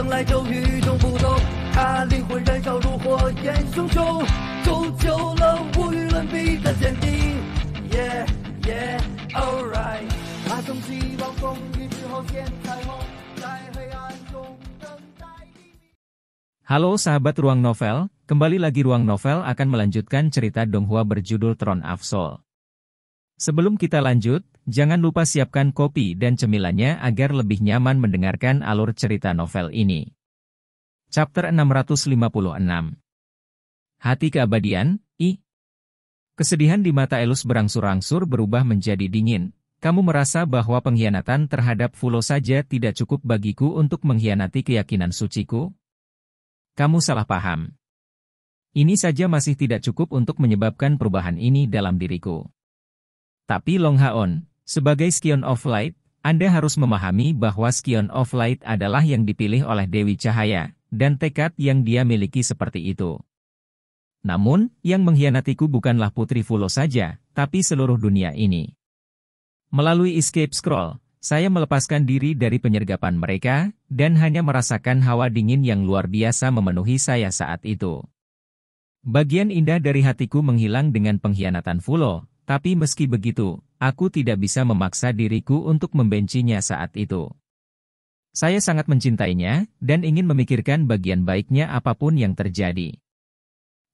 生来就与众不同，他灵魂燃烧如火焰熊熊，铸就了无与伦比的坚定。Yeah, yeah, alright。他从希望风雨之后见彩虹，在黑暗中等待黎明。Halo sahabat Ruang Novel, kembali lagi Ruang Novel akan melanjutkan cerita Donghua berjudul Throne of Soul. Sebelum kita lanjut, jangan lupa siapkan kopi dan cemilannya agar lebih nyaman mendengarkan alur cerita novel ini. Chapter 656. Hati Keabadian, I. Kesedihan di mata Elus berangsur-angsur berubah menjadi dingin. Kamu merasa bahwa pengkhianatan terhadap Fulo saja tidak cukup bagiku untuk mengkhianati keyakinan suciku? Kamu salah paham. Ini saja masih tidak cukup untuk menyebabkan perubahan ini dalam diriku. Tapi Long Haon, sebagai Scion of Light, Anda harus memahami bahwa Scion of Light adalah yang dipilih oleh Dewi Cahaya, dan tekad yang dia miliki seperti itu. Namun, yang mengkhianatiku bukanlah Putri Fulo saja, tapi seluruh dunia ini. Melalui Escape Scroll, saya melepaskan diri dari penyergapan mereka, dan hanya merasakan hawa dingin yang luar biasa memenuhi saya saat itu. Bagian indah dari hatiku menghilang dengan pengkhianatan Fulo. Tapi meski begitu, aku tidak bisa memaksa diriku untuk membencinya saat itu. Saya sangat mencintainya, dan ingin memikirkan bagian baiknya apapun yang terjadi.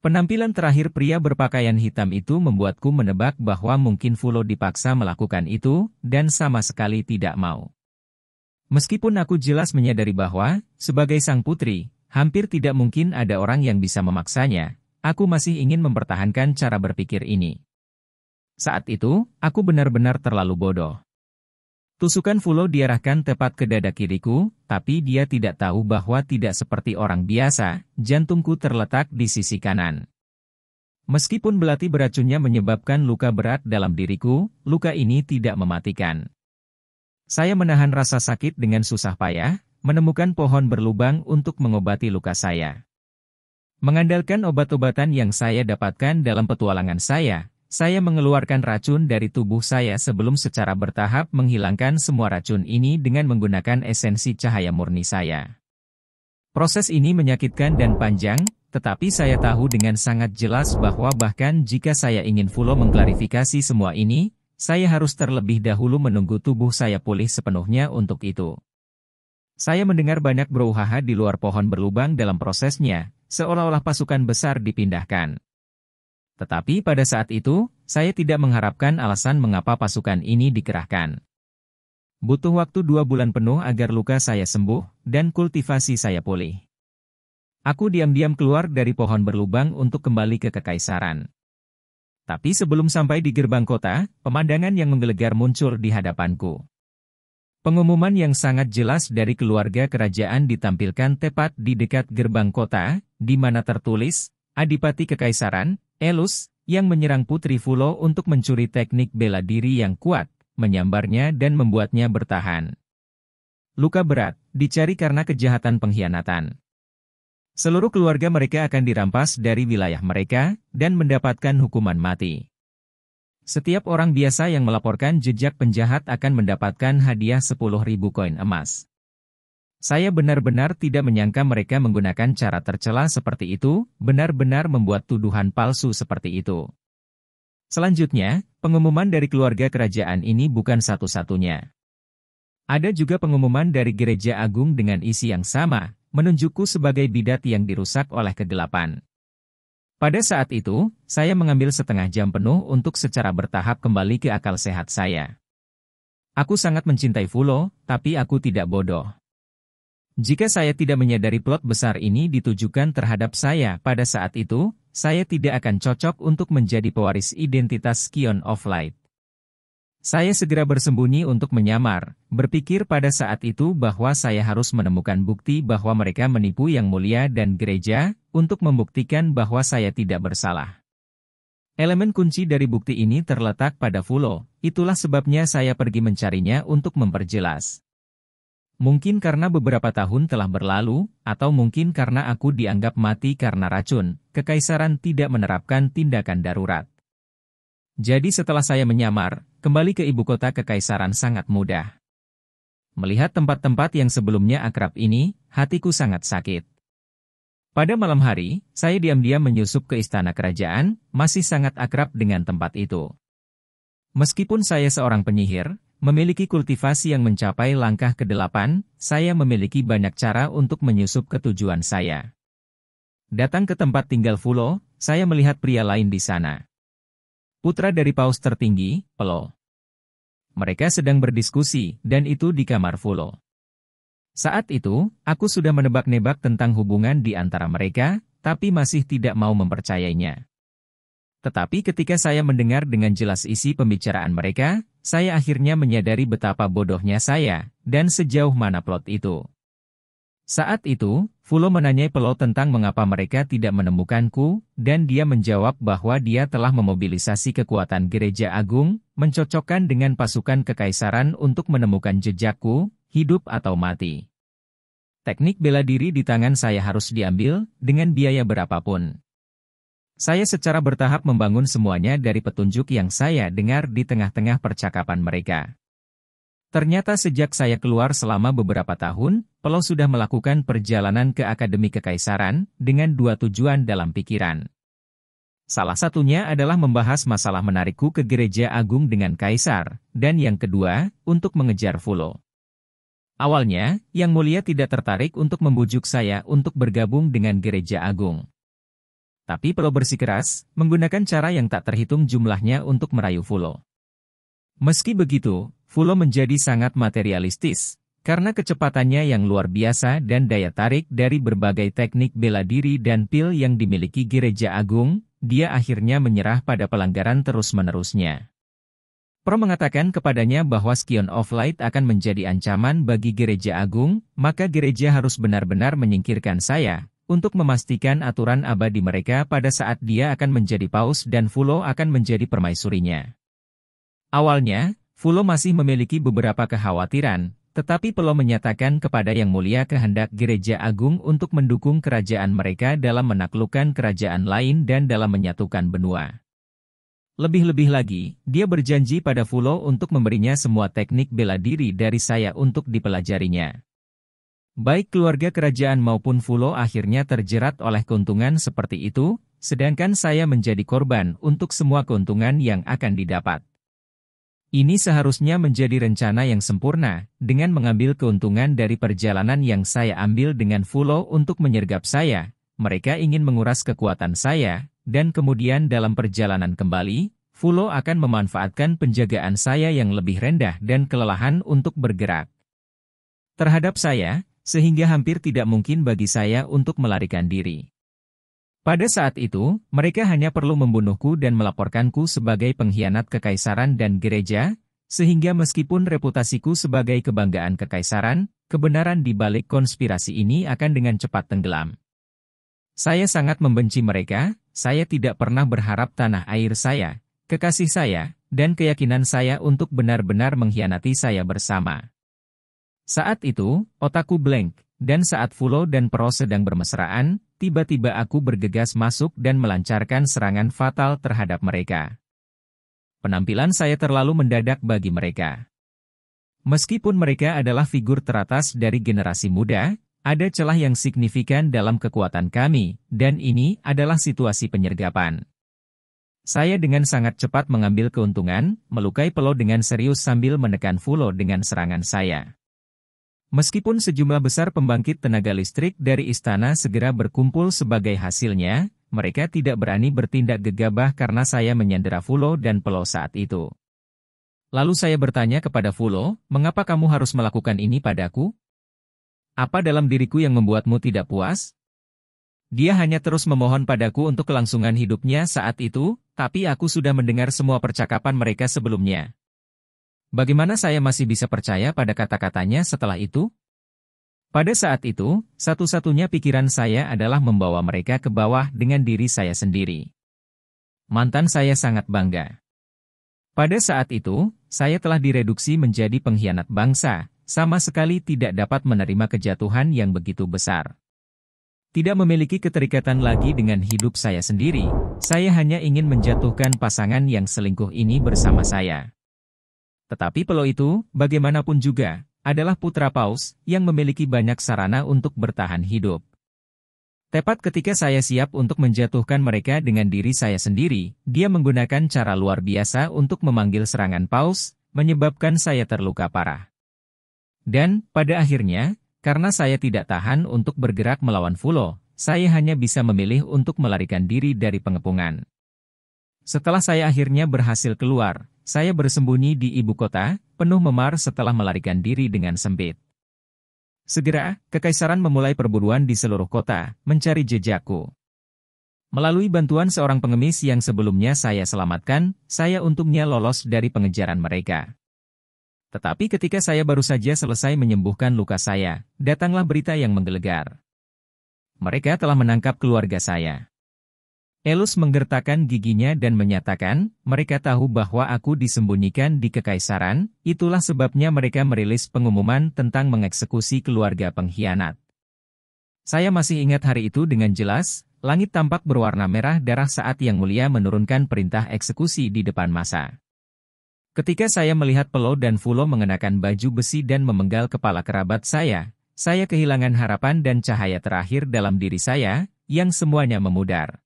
Penampilan terakhir pria berpakaian hitam itu membuatku menebak bahwa mungkin Fulo dipaksa melakukan itu, dan sama sekali tidak mau. Meskipun aku jelas menyadari bahwa, sebagai sang putri, hampir tidak mungkin ada orang yang bisa memaksanya, aku masih ingin mempertahankan cara berpikir ini. Saat itu, aku benar-benar terlalu bodoh. Tusukan Fulo diarahkan tepat ke dada kiriku, tapi dia tidak tahu bahwa tidak seperti orang biasa, jantungku terletak di sisi kanan. Meskipun belati beracunnya menyebabkan luka berat dalam diriku, luka ini tidak mematikan. Saya menahan rasa sakit dengan susah payah, menemukan pohon berlubang untuk mengobati luka saya. Mengandalkan obat-obatan yang saya dapatkan dalam petualangan saya mengeluarkan racun dari tubuh saya sebelum secara bertahap menghilangkan semua racun ini dengan menggunakan esensi cahaya murni saya. Proses ini menyakitkan dan panjang, tetapi saya tahu dengan sangat jelas bahwa bahkan jika saya ingin Fulo mengklarifikasi semua ini, saya harus terlebih dahulu menunggu tubuh saya pulih sepenuhnya untuk itu. Saya mendengar banyak brouhaha di luar pohon berlubang dalam prosesnya, seolah-olah pasukan besar dipindahkan. Tetapi pada saat itu, saya tidak mengharapkan alasan mengapa pasukan ini dikerahkan. Butuh waktu 2 bulan penuh agar luka saya sembuh, dan kultivasi saya pulih. Aku diam-diam keluar dari pohon berlubang untuk kembali ke Kekaisaran. Tapi sebelum sampai di gerbang kota, pemandangan yang menggelegar muncul di hadapanku. Pengumuman yang sangat jelas dari keluarga kerajaan ditampilkan tepat di dekat gerbang kota, di mana tertulis, Adipati Kekaisaran, Elus, yang menyerang Putri Fulo untuk mencuri teknik bela diri yang kuat, menyambarnya dan membuatnya bertahan. Luka berat, dicari karena kejahatan pengkhianatan. Seluruh keluarga mereka akan dirampas dari wilayah mereka, dan mendapatkan hukuman mati. Setiap orang biasa yang melaporkan jejak penjahat akan mendapatkan hadiah 10.000 koin emas. Saya benar-benar tidak menyangka mereka menggunakan cara tercela seperti itu, benar-benar membuat tuduhan palsu seperti itu. Selanjutnya, pengumuman dari keluarga kerajaan ini bukan satu-satunya. Ada juga pengumuman dari Gereja Agung dengan isi yang sama, menunjukku sebagai bidat yang dirusak oleh kegelapan. Pada saat itu, saya mengambil setengah jam penuh untuk secara bertahap kembali ke akal sehat saya. Aku sangat mencintai Fulo, tapi aku tidak bodoh. Jika saya tidak menyadari plot besar ini ditujukan terhadap saya pada saat itu, saya tidak akan cocok untuk menjadi pewaris identitas Scion of Light. Saya segera bersembunyi untuk menyamar, berpikir pada saat itu bahwa saya harus menemukan bukti bahwa mereka menipu Yang Mulia dan gereja, untuk membuktikan bahwa saya tidak bersalah. Elemen kunci dari bukti ini terletak pada Fulo, itulah sebabnya saya pergi mencarinya untuk memperjelas. Mungkin karena beberapa tahun telah berlalu, atau mungkin karena aku dianggap mati karena racun, Kekaisaran tidak menerapkan tindakan darurat. Jadi setelah saya menyamar, kembali ke ibu kota Kekaisaran sangat mudah. Melihat tempat-tempat yang sebelumnya akrab ini, hatiku sangat sakit. Pada malam hari, saya diam-diam menyusup ke istana kerajaan, masih sangat akrab dengan tempat itu. Meskipun saya seorang penyihir, memiliki kultivasi yang mencapai langkah ke-8, saya memiliki banyak cara untuk menyusup ke tujuan saya. Datang ke tempat tinggal Fulo, saya melihat pria lain di sana. Putra dari paus tertinggi, Pelo. Mereka sedang berdiskusi, dan itu di kamar Fulo. Saat itu, aku sudah menebak-nebak tentang hubungan di antara mereka, tapi masih tidak mau mempercayainya. Tetapi ketika saya mendengar dengan jelas isi pembicaraan mereka, saya akhirnya menyadari betapa bodohnya saya, dan sejauh mana plot itu. Saat itu, Fulo menanyai Pelo tentang mengapa mereka tidak menemukanku, dan dia menjawab bahwa dia telah memobilisasi kekuatan Gereja Agung, mencocokkan dengan pasukan kekaisaran untuk menemukan jejakku, hidup atau mati. Teknik bela diri di tangan saya harus diambil, dengan biaya berapapun. Saya secara bertahap membangun semuanya dari petunjuk yang saya dengar di tengah-tengah percakapan mereka. Ternyata sejak saya keluar selama beberapa tahun, Pelo sudah melakukan perjalanan ke Akademi Kekaisaran, dengan 2 tujuan dalam pikiran. Salah satunya adalah membahas masalah menarikku ke Gereja Agung dengan Kaisar, dan yang kedua, untuk mengejar Fulo. Awalnya, Yang Mulia tidak tertarik untuk membujuk saya untuk bergabung dengan Gereja Agung. Tapi Pelo bersikeras, menggunakan cara yang tak terhitung jumlahnya untuk merayu Fulo. Meski begitu, Fulo menjadi sangat materialistis, karena kecepatannya yang luar biasa dan daya tarik dari berbagai teknik bela diri dan pil yang dimiliki Gereja Agung, dia akhirnya menyerah pada pelanggaran terus-menerusnya. Pro mengatakan kepadanya bahwa Scion of Light akan menjadi ancaman bagi Gereja Agung, maka gereja harus benar-benar menyingkirkan saya, untuk memastikan aturan abadi mereka pada saat dia akan menjadi paus dan Fulo akan menjadi permaisurinya. Awalnya, Fulo masih memiliki beberapa kekhawatiran, tetapi Pelo menyatakan kepada Yang Mulia kehendak Gereja Agung untuk mendukung kerajaan mereka dalam menaklukkan kerajaan lain dan dalam menyatukan benua. Lebih-lebih lagi, dia berjanji pada Fulo untuk memberinya semua teknik bela diri dari saya untuk dipelajarinya. Baik keluarga kerajaan maupun Fulo akhirnya terjerat oleh keuntungan seperti itu, sedangkan saya menjadi korban untuk semua keuntungan yang akan didapat. Ini seharusnya menjadi rencana yang sempurna, dengan mengambil keuntungan dari perjalanan yang saya ambil dengan Fulo untuk menyergap saya. Mereka ingin menguras kekuatan saya, dan kemudian dalam perjalanan kembali, Fulo akan memanfaatkan penjagaan saya yang lebih rendah dan kelelahan untuk bergerak terhadap saya, sehingga hampir tidak mungkin bagi saya untuk melarikan diri. Pada saat itu, mereka hanya perlu membunuhku dan melaporkanku sebagai pengkhianat kekaisaran dan gereja, sehingga meskipun reputasiku sebagai kebanggaan kekaisaran, kebenaran di balik konspirasi ini akan dengan cepat tenggelam. Saya sangat membenci mereka, saya tidak pernah berharap tanah air saya, kekasih saya, dan keyakinan saya untuk benar-benar mengkhianati saya bersama. Saat itu, otakku blank, dan saat Fulo dan Pro sedang bermesraan, tiba-tiba aku bergegas masuk dan melancarkan serangan fatal terhadap mereka. Penampilan saya terlalu mendadak bagi mereka. Meskipun mereka adalah figur teratas dari generasi muda, ada celah yang signifikan dalam kekuatan kami, dan ini adalah situasi penyergapan. Saya dengan sangat cepat mengambil keuntungan, melukai Pelo dengan serius sambil menekan Fulo dengan serangan saya. Meskipun sejumlah besar pembangkit tenaga listrik dari istana segera berkumpul sebagai hasilnya, mereka tidak berani bertindak gegabah karena saya menyandera Fulo dan Pelo saat itu. Lalu saya bertanya kepada Fulo, mengapa kamu harus melakukan ini padaku? Apa dalam diriku yang membuatmu tidak puas? Dia hanya terus memohon padaku untuk kelangsungan hidupnya saat itu, tapi aku sudah mendengar semua percakapan mereka sebelumnya. Bagaimana saya masih bisa percaya pada kata-katanya setelah itu? Pada saat itu, satu-satunya pikiran saya adalah membawa mereka ke bawah dengan diri saya sendiri. Mantan saya sangat bangga. Pada saat itu, saya telah direduksi menjadi pengkhianat bangsa, sama sekali tidak dapat menerima kejatuhan yang begitu besar. Tidak memiliki keterikatan lagi dengan hidup saya sendiri, saya hanya ingin menjatuhkan pasangan yang selingkuh ini bersama saya. Tetapi Pelo itu, bagaimanapun juga, adalah putra paus yang memiliki banyak sarana untuk bertahan hidup. Tepat ketika saya siap untuk menjatuhkan mereka dengan diri saya sendiri, dia menggunakan cara luar biasa untuk memanggil serangan paus, menyebabkan saya terluka parah. Dan, pada akhirnya, karena saya tidak tahan untuk bergerak melawan Fulo, saya hanya bisa memilih untuk melarikan diri dari pengepungan. Setelah saya akhirnya berhasil keluar, saya bersembunyi di ibu kota, penuh memar setelah melarikan diri dengan sempit. Segera, kekaisaran memulai perburuan di seluruh kota, mencari jejakku. Melalui bantuan seorang pengemis yang sebelumnya saya selamatkan, saya untungnya lolos dari pengejaran mereka. Tetapi ketika saya baru saja selesai menyembuhkan luka saya, datanglah berita yang menggelegar. Mereka telah menangkap keluarga saya. Elus menggertakkan giginya dan menyatakan, mereka tahu bahwa aku disembunyikan di kekaisaran, itulah sebabnya mereka merilis pengumuman tentang mengeksekusi keluarga pengkhianat. Saya masih ingat hari itu dengan jelas, langit tampak berwarna merah darah saat Yang Mulia menurunkan perintah eksekusi di depan masa. Ketika saya melihat Pelo dan Fulo mengenakan baju besi dan memenggal kepala kerabat saya kehilangan harapan dan cahaya terakhir dalam diri saya, yang semuanya memudar.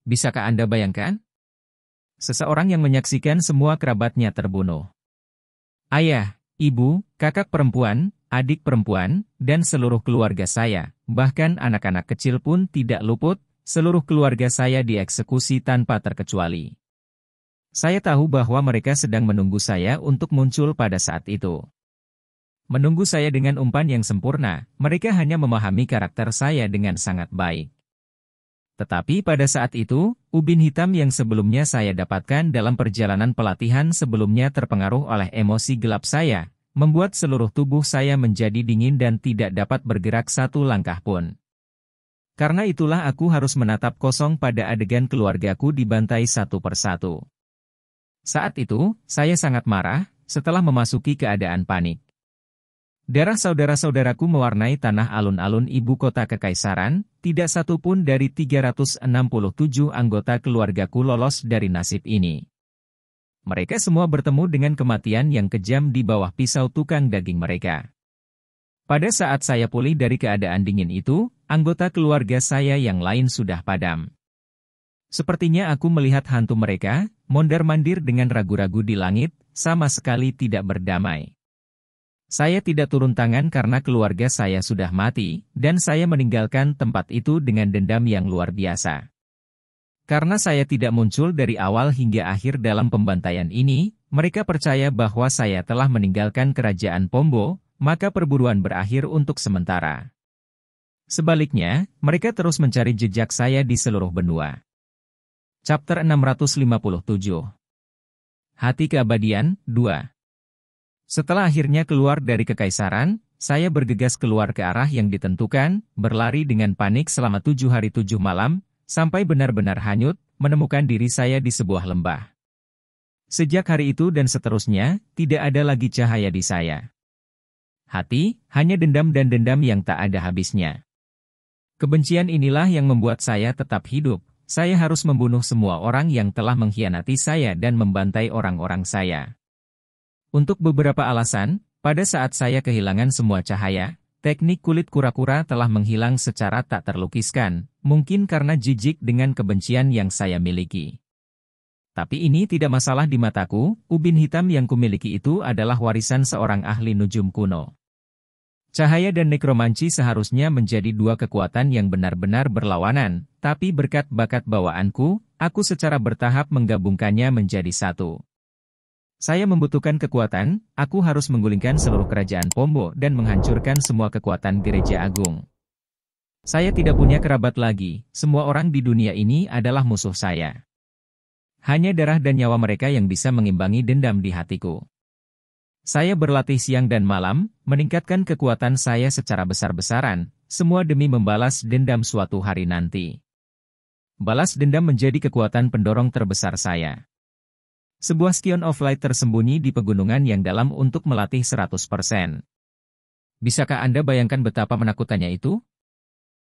Bisakah Anda bayangkan? Seseorang yang menyaksikan semua kerabatnya terbunuh. Ayah, ibu, kakak perempuan, adik perempuan, dan seluruh keluarga saya, bahkan anak-anak kecil pun tidak luput, seluruh keluarga saya dieksekusi tanpa terkecuali. Saya tahu bahwa mereka sedang menunggu saya untuk muncul pada saat itu. Menunggu saya dengan umpan yang sempurna, mereka hanya memahami karakter saya dengan sangat baik. Tetapi pada saat itu, ubin hitam yang sebelumnya saya dapatkan dalam perjalanan pelatihan sebelumnya terpengaruh oleh emosi gelap saya, membuat seluruh tubuh saya menjadi dingin dan tidak dapat bergerak satu langkah pun. Karena itulah aku harus menatap kosong pada adegan keluargaku dibantai satu persatu. Saat itu, saya sangat marah, setelah memasuki keadaan panik. Darah saudara-saudaraku mewarnai tanah alun-alun ibu kota kekaisaran, tidak satu pun dari 367 anggota keluargaku lolos dari nasib ini. Mereka semua bertemu dengan kematian yang kejam di bawah pisau tukang daging mereka. Pada saat saya pulih dari keadaan dingin itu, anggota keluarga saya yang lain sudah padam. Sepertinya aku melihat hantu mereka, mondar-mandir dengan ragu-ragu di langit, sama sekali tidak berdamai. Saya tidak turun tangan karena keluarga saya sudah mati, dan saya meninggalkan tempat itu dengan dendam yang luar biasa. Karena saya tidak muncul dari awal hingga akhir dalam pembantaian ini, mereka percaya bahwa saya telah meninggalkan kerajaan Pombo, maka perburuan berakhir untuk sementara. Sebaliknya, mereka terus mencari jejak saya di seluruh benua. Chapter 657. Hati Keabadian, 2. Setelah akhirnya keluar dari kekaisaran, saya bergegas keluar ke arah yang ditentukan, berlari dengan panik selama 7 hari 7 malam, sampai benar-benar hanyut, menemukan diri saya di sebuah lembah. Sejak hari itu dan seterusnya, tidak ada lagi cahaya di saya. Hati, hanya dendam dan dendam yang tak ada habisnya. Kebencian inilah yang membuat saya tetap hidup, saya harus membunuh semua orang yang telah mengkhianati saya dan membantai orang-orang saya. Untuk beberapa alasan, pada saat saya kehilangan semua cahaya, teknik kulit kura-kura telah menghilang secara tak terlukiskan, mungkin karena jijik dengan kebencian yang saya miliki. Tapi ini tidak masalah di mataku, ubin hitam yang kumiliki itu adalah warisan seorang ahli nujum kuno. Cahaya dan nekromansi seharusnya menjadi dua kekuatan yang benar-benar berlawanan, tapi berkat bakat bawaanku, aku secara bertahap menggabungkannya menjadi satu. Saya membutuhkan kekuatan, aku harus menggulingkan seluruh kerajaan Pombo dan menghancurkan semua kekuatan gereja agung. Saya tidak punya kerabat lagi, semua orang di dunia ini adalah musuh saya. Hanya darah dan nyawa mereka yang bisa mengimbangi dendam di hatiku. Saya berlatih siang dan malam, meningkatkan kekuatan saya secara besar-besaran, semua demi membalas dendam suatu hari nanti. Balas dendam menjadi kekuatan pendorong terbesar saya. Sebuah Scion of Light tersembunyi di pegunungan yang dalam untuk melatih 100%. Bisakah Anda bayangkan betapa menakutannya itu?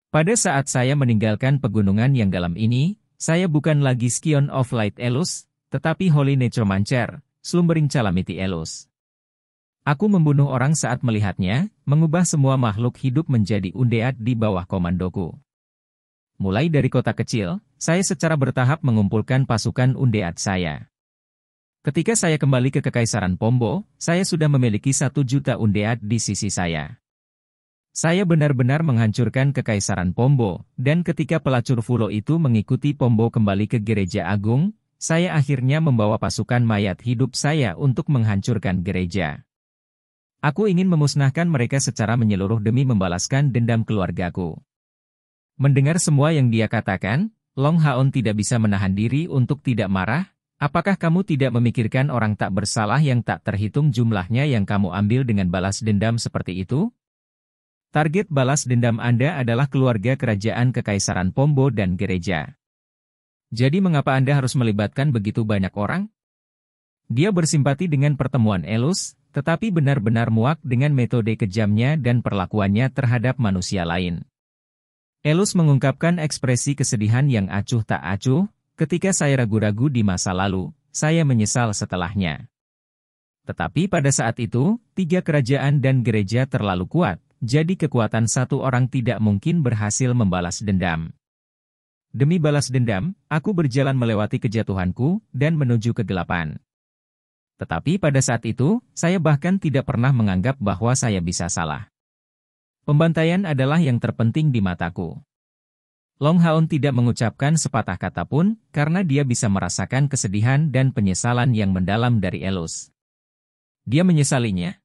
Pada saat saya meninggalkan pegunungan yang dalam ini, saya bukan lagi Scion of Light Elus, tetapi Holy Necromancer, Slumbering Calamity Elus. Aku membunuh orang saat melihatnya, mengubah semua makhluk hidup menjadi undead di bawah komandoku. Mulai dari kota kecil, saya secara bertahap mengumpulkan pasukan undead saya. Ketika saya kembali ke Kekaisaran Pombo, saya sudah memiliki 1 juta undead di sisi saya. Saya benar-benar menghancurkan Kekaisaran Pombo, dan ketika pelacur Fulo itu mengikuti Pombo kembali ke Gereja Agung, saya akhirnya membawa pasukan mayat hidup saya untuk menghancurkan gereja. Aku ingin memusnahkan mereka secara menyeluruh demi membalaskan dendam keluargaku. Mendengar semua yang dia katakan, Long Haon tidak bisa menahan diri untuk tidak marah. Apakah kamu tidak memikirkan orang tak bersalah yang tak terhitung jumlahnya yang kamu ambil dengan balas dendam seperti itu? Target balas dendam Anda adalah keluarga kerajaan Kekaisaran Pombo dan gereja. Jadi mengapa Anda harus melibatkan begitu banyak orang? Dia bersimpati dengan pertemuan Elus, tetapi benar-benar muak dengan metode kejamnya dan perlakuannya terhadap manusia lain. Elus mengungkapkan ekspresi kesedihan yang acuh tak acuh, ketika saya ragu-ragu di masa lalu, saya menyesal setelahnya. Tetapi pada saat itu, 3 kerajaan dan gereja terlalu kuat, jadi kekuatan 1 orang tidak mungkin berhasil membalas dendam. Demi balas dendam, aku berjalan melewati kejatuhanku dan menuju kegelapan. Tetapi pada saat itu, saya bahkan tidak pernah menganggap bahwa saya bisa salah. Pembantaian adalah yang terpenting di mataku. Long Haon tidak mengucapkan sepatah kata pun, karena dia bisa merasakan kesedihan dan penyesalan yang mendalam dari Elus. Dia menyesalinya.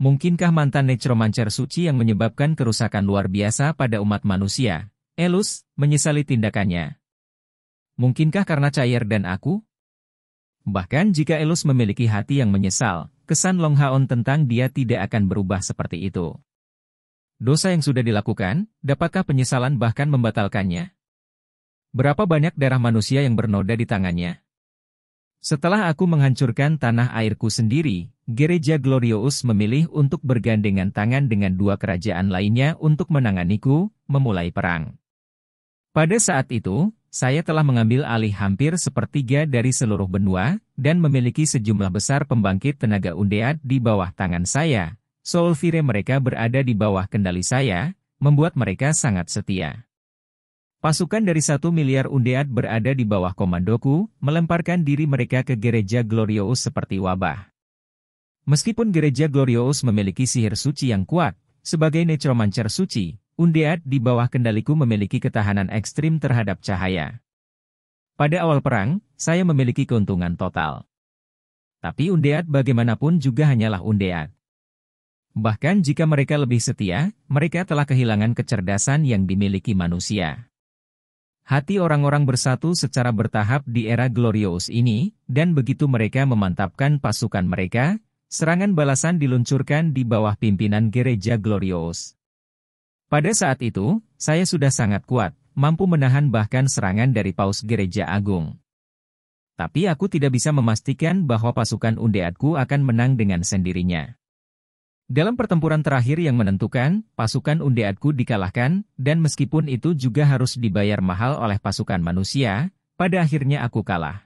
Mungkinkah mantan necromancer suci yang menyebabkan kerusakan luar biasa pada umat manusia, Elus, menyesali tindakannya? Mungkinkah karena Cair dan aku? Bahkan jika Elus memiliki hati yang menyesal, kesan Long Haon tentang dia tidak akan berubah seperti itu. Dosa yang sudah dilakukan, dapatkah penyesalan bahkan membatalkannya? Berapa banyak darah manusia yang bernoda di tangannya? Setelah aku menghancurkan tanah airku sendiri, Gereja Glorious memilih untuk bergandengan tangan dengan 2 kerajaan lainnya untuk menanganiku, memulai perang. Pada saat itu, saya telah mengambil alih hampir 1/3 dari seluruh benua, dan memiliki sejumlah besar pembangkit tenaga undead di bawah tangan saya. Soulfire mereka berada di bawah kendali saya, membuat mereka sangat setia. Pasukan dari 1 miliar undead berada di bawah komandoku, melemparkan diri mereka ke Gereja Glorious seperti wabah. Meskipun Gereja Glorious memiliki sihir suci yang kuat, sebagai necromancer suci, undead di bawah kendaliku memiliki ketahanan ekstrim terhadap cahaya. Pada awal perang, saya memiliki keuntungan total. Tapi undead bagaimanapun juga hanyalah undead. Bahkan jika mereka lebih setia, mereka telah kehilangan kecerdasan yang dimiliki manusia. Hati orang-orang bersatu secara bertahap di era Glorious ini, dan begitu mereka memantapkan pasukan mereka, serangan balasan diluncurkan di bawah pimpinan Gereja Glorious. Pada saat itu, saya sudah sangat kuat, mampu menahan bahkan serangan dari Paus Gereja Agung. Tapi aku tidak bisa memastikan bahwa pasukan undeadku akan menang dengan sendirinya. Dalam pertempuran terakhir yang menentukan, pasukan undeadku dikalahkan, dan meskipun itu juga harus dibayar mahal oleh pasukan manusia, pada akhirnya aku kalah.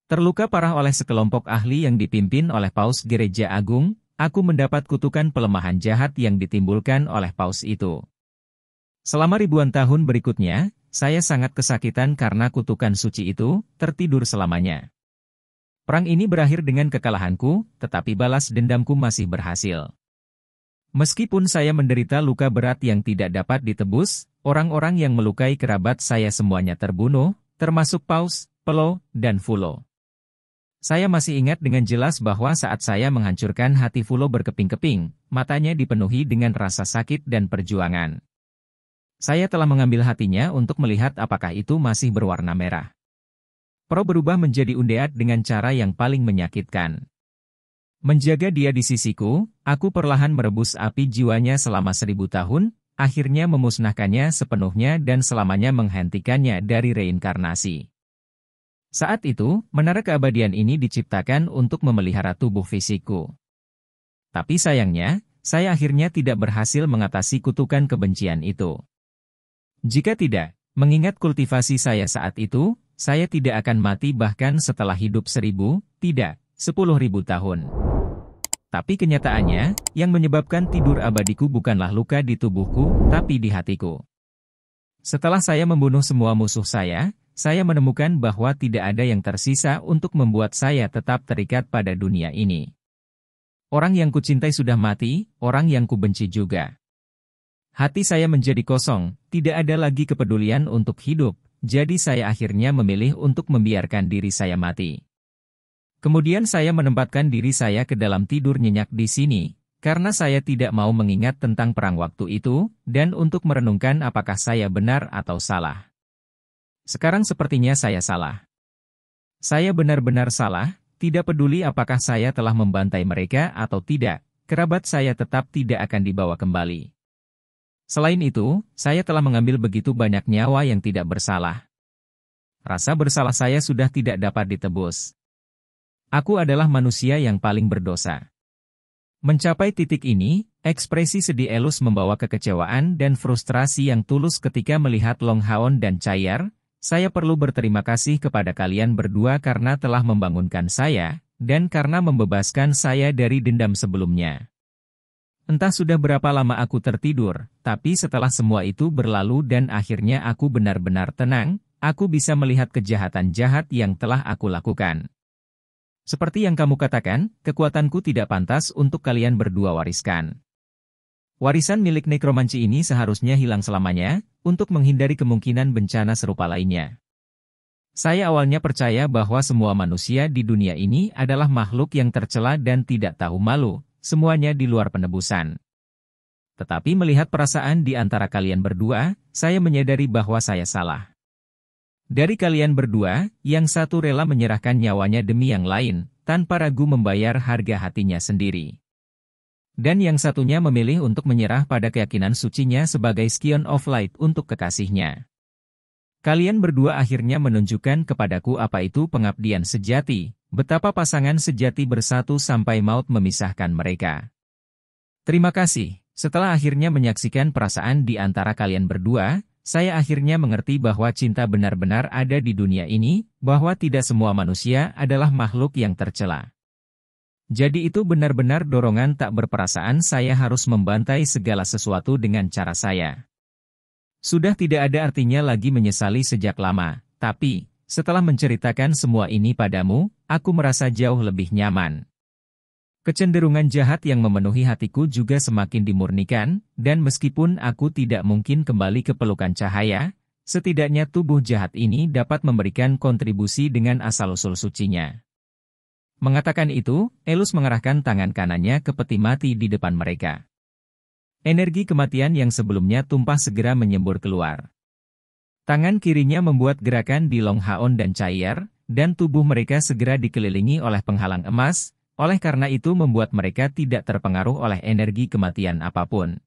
Terluka parah oleh sekelompok ahli yang dipimpin oleh Paus Gereja Agung, aku mendapat kutukan pelemahan jahat yang ditimbulkan oleh Paus itu. Selama ribuan tahun berikutnya, saya sangat kesakitan karena kutukan suci itu tertidur selamanya. Perang ini berakhir dengan kekalahanku, tetapi balas dendamku masih berhasil. Meskipun saya menderita luka berat yang tidak dapat ditebus, orang-orang yang melukai kerabat saya semuanya terbunuh, termasuk Paus, Pelo, dan Fulo. Saya masih ingat dengan jelas bahwa saat saya menghancurkan hati Fulo berkeping-keping, matanya dipenuhi dengan rasa sakit dan perjuangan. Saya telah mengambil hatinya untuk melihat apakah itu masih berwarna merah. Pro berubah menjadi undead dengan cara yang paling menyakitkan. Menjaga dia di sisiku, aku perlahan merebus api jiwanya selama 1000 tahun, akhirnya memusnahkannya sepenuhnya dan selamanya menghentikannya dari reinkarnasi. Saat itu, menara keabadian ini diciptakan untuk memelihara tubuh fisikku. Tapi sayangnya, saya akhirnya tidak berhasil mengatasi kutukan kebencian itu. Jika tidak, mengingat kultivasi saya saat itu, saya tidak akan mati bahkan setelah hidup 1000, tidak, 10.000 tahun. Tapi kenyataannya, yang menyebabkan tidur abadiku bukanlah luka di tubuhku, tapi di hatiku. Setelah saya membunuh semua musuh saya menemukan bahwa tidak ada yang tersisa untuk membuat saya tetap terikat pada dunia ini. Orang yang kucintai sudah mati, orang yang kubenci juga. Hati saya menjadi kosong, tidak ada lagi kepedulian untuk hidup, jadi saya akhirnya memilih untuk membiarkan diri saya mati. Kemudian saya menempatkan diri saya ke dalam tidur nyenyak di sini, karena saya tidak mau mengingat tentang perang waktu itu, dan untuk merenungkan apakah saya benar atau salah. Sekarang sepertinya saya salah. Saya benar-benar salah, tidak peduli apakah saya telah membantai mereka atau tidak, kerabat saya tetap tidak akan dibawa kembali. Selain itu, saya telah mengambil begitu banyak nyawa yang tidak bersalah. Rasa bersalah saya sudah tidak dapat ditebus. Aku adalah manusia yang paling berdosa. Mencapai titik ini, ekspresi sedih Elus membawa kekecewaan dan frustrasi yang tulus ketika melihat Long Haon dan Chai'er. Saya perlu berterima kasih kepada kalian berdua karena telah membangunkan saya, dan karena membebaskan saya dari dendam sebelumnya. Entah sudah berapa lama aku tertidur, tapi setelah semua itu berlalu dan akhirnya aku benar-benar tenang, aku bisa melihat kejahatan jahat yang telah aku lakukan. Seperti yang kamu katakan, kekuatanku tidak pantas untuk kalian berdua wariskan. Warisan milik nekromanci ini seharusnya hilang selamanya, untuk menghindari kemungkinan bencana serupa lainnya. Saya awalnya percaya bahwa semua manusia di dunia ini adalah makhluk yang tercela dan tidak tahu malu, semuanya di luar penebusan. Tetapi melihat perasaan di antara kalian berdua, saya menyadari bahwa saya salah. Dari kalian berdua, yang satu rela menyerahkan nyawanya demi yang lain, tanpa ragu membayar harga hatinya sendiri. Dan yang satunya memilih untuk menyerah pada keyakinan sucinya sebagai Scion of Light untuk kekasihnya. Kalian berdua akhirnya menunjukkan kepadaku apa itu pengabdian sejati, betapa pasangan sejati bersatu sampai maut memisahkan mereka. Terima kasih, setelah akhirnya menyaksikan perasaan di antara kalian berdua, saya akhirnya mengerti bahwa cinta benar-benar ada di dunia ini, bahwa tidak semua manusia adalah makhluk yang tercela. Jadi itu benar-benar dorongan tak berperasaan saya harus membantai segala sesuatu dengan cara saya. Sudah tidak ada artinya lagi menyesali sejak lama, tapi, setelah menceritakan semua ini padamu, aku merasa jauh lebih nyaman. Kecenderungan jahat yang memenuhi hatiku juga semakin dimurnikan, dan meskipun aku tidak mungkin kembali ke pelukan cahaya, setidaknya tubuh jahat ini dapat memberikan kontribusi dengan asal-usul sucinya. Mengatakan itu, Elus mengerahkan tangan kanannya ke peti mati di depan mereka. Energi kematian yang sebelumnya tumpah segera menyembur keluar. Tangan kirinya membuat gerakan di Long Haon dan Chai'er, dan tubuh mereka segera dikelilingi oleh penghalang emas. Oleh karena itu membuat mereka tidak terpengaruh oleh energi kematian apapun.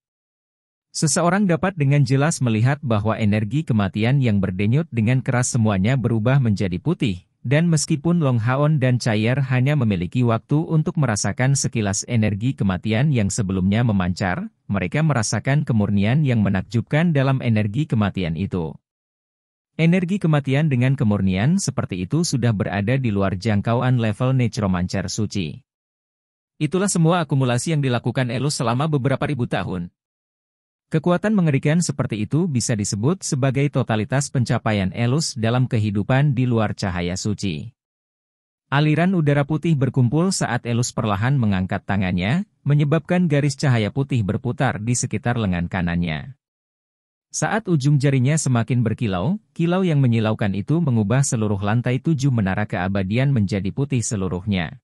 Seseorang dapat dengan jelas melihat bahwa energi kematian yang berdenyut dengan keras semuanya berubah menjadi putih, dan meskipun Long Haon dan Chai'er hanya memiliki waktu untuk merasakan sekilas energi kematian yang sebelumnya memancar, mereka merasakan kemurnian yang menakjubkan dalam energi kematian itu. Energi kematian dengan kemurnian seperti itu sudah berada di luar jangkauan level necromancer suci. Itulah semua akumulasi yang dilakukan Elus selama beberapa ribu tahun. Kekuatan mengerikan seperti itu bisa disebut sebagai totalitas pencapaian Elus dalam kehidupan di luar cahaya suci. Aliran udara putih berkumpul saat Elus perlahan mengangkat tangannya, menyebabkan garis cahaya putih berputar di sekitar lengan kanannya. Saat ujung jarinya semakin berkilau, kilau yang menyilaukan itu mengubah seluruh lantai 7 menara keabadian menjadi putih seluruhnya.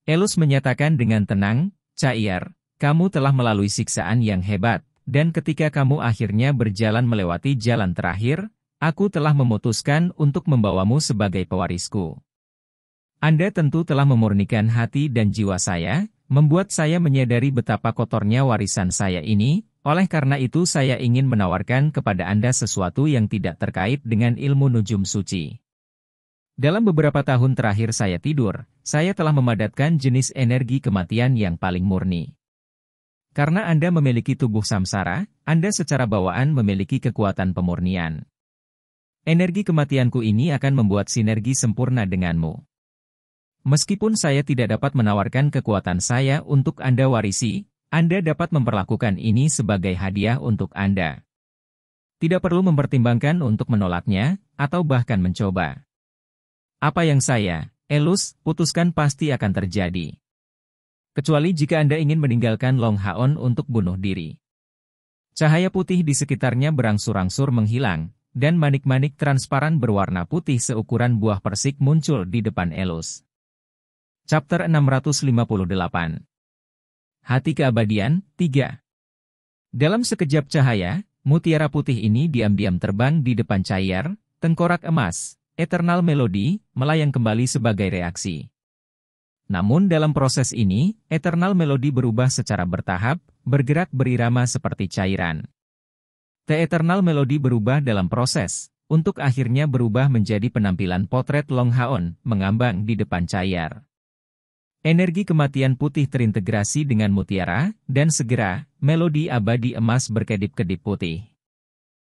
Elus menyatakan dengan tenang, Chai'er, kamu telah melalui siksaan yang hebat, dan ketika kamu akhirnya berjalan melewati jalan terakhir, aku telah memutuskan untuk membawamu sebagai pewarisku. Anda tentu telah memurnikan hati dan jiwa saya, membuat saya menyadari betapa kotornya warisan saya ini. Oleh karena itu saya ingin menawarkan kepada Anda sesuatu yang tidak terkait dengan ilmu nujum suci. Dalam beberapa tahun terakhir saya tidur, saya telah memadatkan jenis energi kematian yang paling murni. Karena Anda memiliki tubuh samsara, Anda secara bawaan memiliki kekuatan pemurnian. Energi kematianku ini akan membuat sinergi sempurna denganmu. Meskipun saya tidak dapat menawarkan kekuatan saya untuk Anda warisi, Anda dapat memperlakukan ini sebagai hadiah untuk Anda. Tidak perlu mempertimbangkan untuk menolaknya, atau bahkan mencoba. Apa yang saya, Elus, putuskan pasti akan terjadi. Kecuali jika Anda ingin meninggalkan Long Haon untuk bunuh diri. Cahaya putih di sekitarnya berangsur-angsur menghilang, dan manik-manik transparan berwarna putih seukuran buah persik muncul di depan Elus. Chapter 658. Hati Keabadian, 3. Dalam sekejap cahaya, mutiara putih ini diam-diam terbang di depan Chair, tengkorak emas, Eternal Melody, melayang kembali sebagai reaksi. Namun dalam proses ini, Eternal Melody berubah secara bertahap, bergerak berirama seperti cairan. The Eternal Melody berubah dalam proses, untuk akhirnya berubah menjadi penampilan potret Long Haon, mengambang di depan Chair. Energi kematian putih terintegrasi dengan mutiara, dan segera, melodi abadi emas berkedip-kedip putih.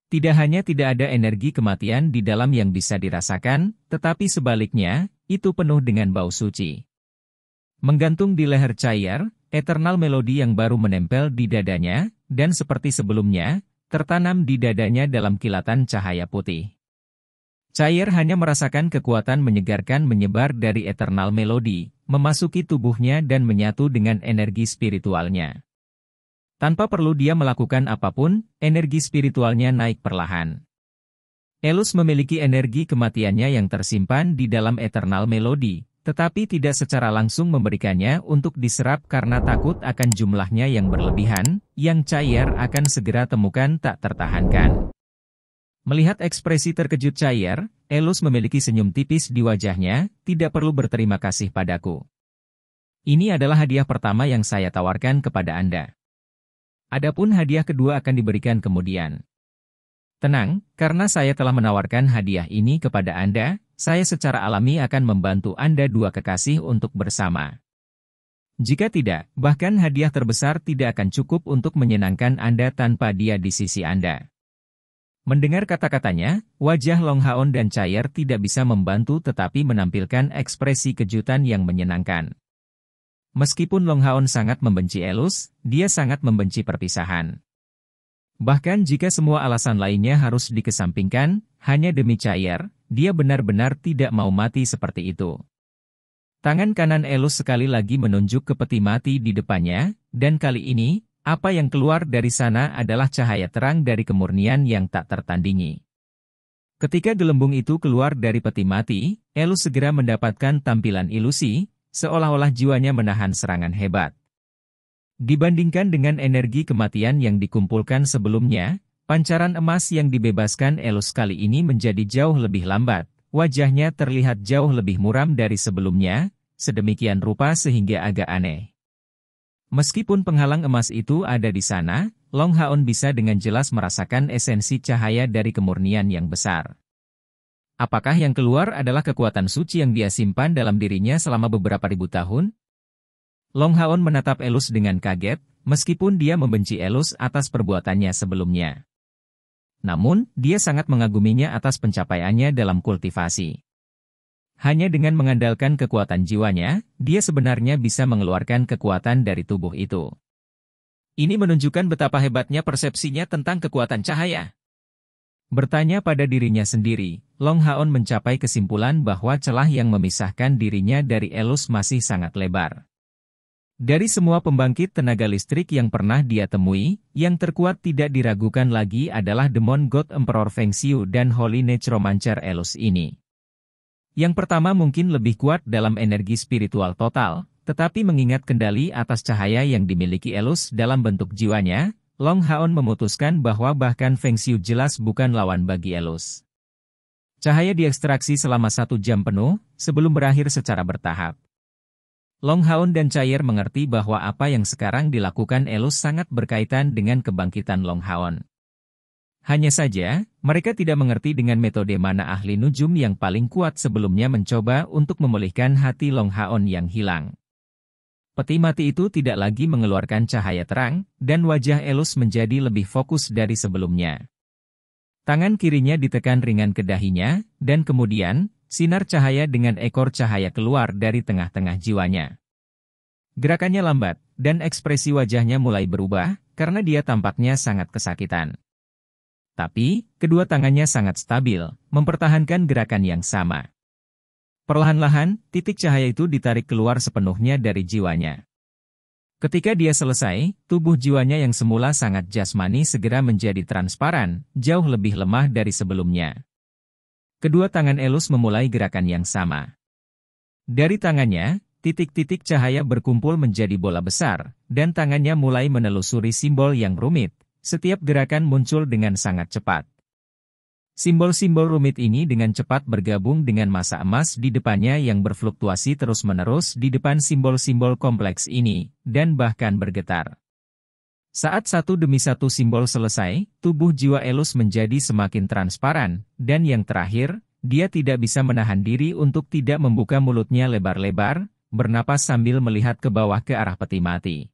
Tidak hanya tidak ada energi kematian di dalam yang bisa dirasakan, tetapi sebaliknya, itu penuh dengan bau suci. Menggantung di leher Chair, Eternal Melody yang baru menempel di dadanya, dan seperti sebelumnya, tertanam di dadanya dalam kilatan cahaya putih. Chair hanya merasakan kekuatan menyegarkan menyebar dari Eternal Melody, memasuki tubuhnya dan menyatu dengan energi spiritualnya. Tanpa perlu dia melakukan apapun, energi spiritualnya naik perlahan. Elus memiliki energi kematiannya yang tersimpan di dalam Eternal Melody, tetapi tidak secara langsung memberikannya untuk diserap karena takut akan jumlahnya yang berlebihan, yang Chair akan segera temukan tak tertahankan. Melihat ekspresi terkejut Chair, Elus memiliki senyum tipis di wajahnya, tidak perlu berterima kasih padaku. Ini adalah hadiah pertama yang saya tawarkan kepada Anda. Adapun hadiah kedua akan diberikan kemudian. Tenang, karena saya telah menawarkan hadiah ini kepada Anda, saya secara alami akan membantu Anda dua kekasih untuk bersama. Jika tidak, bahkan hadiah terbesar tidak akan cukup untuk menyenangkan Anda tanpa dia di sisi Anda. Mendengar kata-katanya, wajah Long Haon dan Chair tidak bisa membantu tetapi menampilkan ekspresi kejutan yang menyenangkan. Meskipun Long Haon sangat membenci Elus, dia sangat membenci perpisahan. Bahkan jika semua alasan lainnya harus dikesampingkan, hanya demi Chair, dia benar-benar tidak mau mati seperti itu. Tangan kanan Elus sekali lagi menunjuk ke peti mati di depannya, dan kali ini, apa yang keluar dari sana adalah cahaya terang dari kemurnian yang tak tertandingi. Ketika gelembung itu keluar dari peti mati, Elus segera mendapatkan tampilan ilusi, seolah-olah jiwanya menahan serangan hebat. Dibandingkan dengan energi kematian yang dikumpulkan sebelumnya, pancaran emas yang dibebaskan Elus kali ini menjadi jauh lebih lambat, wajahnya terlihat jauh lebih muram dari sebelumnya, sedemikian rupa sehingga agak aneh. Meskipun penghalang emas itu ada di sana, Long Haon bisa dengan jelas merasakan esensi cahaya dari kemurnian yang besar. Apakah yang keluar adalah kekuatan suci yang dia simpan dalam dirinya selama beberapa ribu tahun? Long Haon menatap Elus dengan kaget, meskipun dia membenci Elus atas perbuatannya sebelumnya. Namun, dia sangat mengaguminya atas pencapaiannya dalam kultivasi. Hanya dengan mengandalkan kekuatan jiwanya, dia sebenarnya bisa mengeluarkan kekuatan dari tubuh itu. Ini menunjukkan betapa hebatnya persepsinya tentang kekuatan cahaya. Bertanya pada dirinya sendiri, Long Haon mencapai kesimpulan bahwa celah yang memisahkan dirinya dari Elus masih sangat lebar. Dari semua pembangkit tenaga listrik yang pernah dia temui, yang terkuat tidak diragukan lagi adalah Demon God Emperor Feng Xiu dan Holy Necromancer Elus ini. Yang pertama mungkin lebih kuat dalam energi spiritual total, tetapi mengingat kendali atas cahaya yang dimiliki Elus dalam bentuk jiwanya, Long Haon memutuskan bahwa bahkan Feng Xiu jelas bukan lawan bagi Elus. Cahaya diekstraksi selama 1 jam penuh, sebelum berakhir secara bertahap. Long Haon dan Chair mengerti bahwa apa yang sekarang dilakukan Elus sangat berkaitan dengan kebangkitan Long Haon. Hanya saja, mereka tidak mengerti dengan metode mana ahli nujum yang paling kuat sebelumnya mencoba untuk memulihkan hati Long Haon yang hilang. Peti mati itu tidak lagi mengeluarkan cahaya terang, dan wajah Elus menjadi lebih fokus dari sebelumnya. Tangan kirinya ditekan ringan ke dahinya, dan kemudian, sinar cahaya dengan ekor cahaya keluar dari tengah-tengah jiwanya. Gerakannya lambat, dan ekspresi wajahnya mulai berubah, karena dia tampaknya sangat kesakitan. Tapi, kedua tangannya sangat stabil, mempertahankan gerakan yang sama. Perlahan-lahan, titik cahaya itu ditarik keluar sepenuhnya dari jiwanya. Ketika dia selesai, tubuh jiwanya yang semula sangat jasmani segera menjadi transparan, jauh lebih lemah dari sebelumnya. Kedua tangan Elus memulai gerakan yang sama. Dari tangannya, titik-titik cahaya berkumpul menjadi bola besar, dan tangannya mulai menelusuri simbol yang rumit. Setiap gerakan muncul dengan sangat cepat. Simbol-simbol rumit ini dengan cepat bergabung dengan massa emas di depannya yang berfluktuasi terus-menerus di depan simbol-simbol kompleks ini, dan bahkan bergetar. Saat satu demi satu simbol selesai, tubuh jiwa Elus menjadi semakin transparan, dan yang terakhir, dia tidak bisa menahan diri untuk tidak membuka mulutnya lebar-lebar, bernapas sambil melihat ke bawah ke arah peti mati.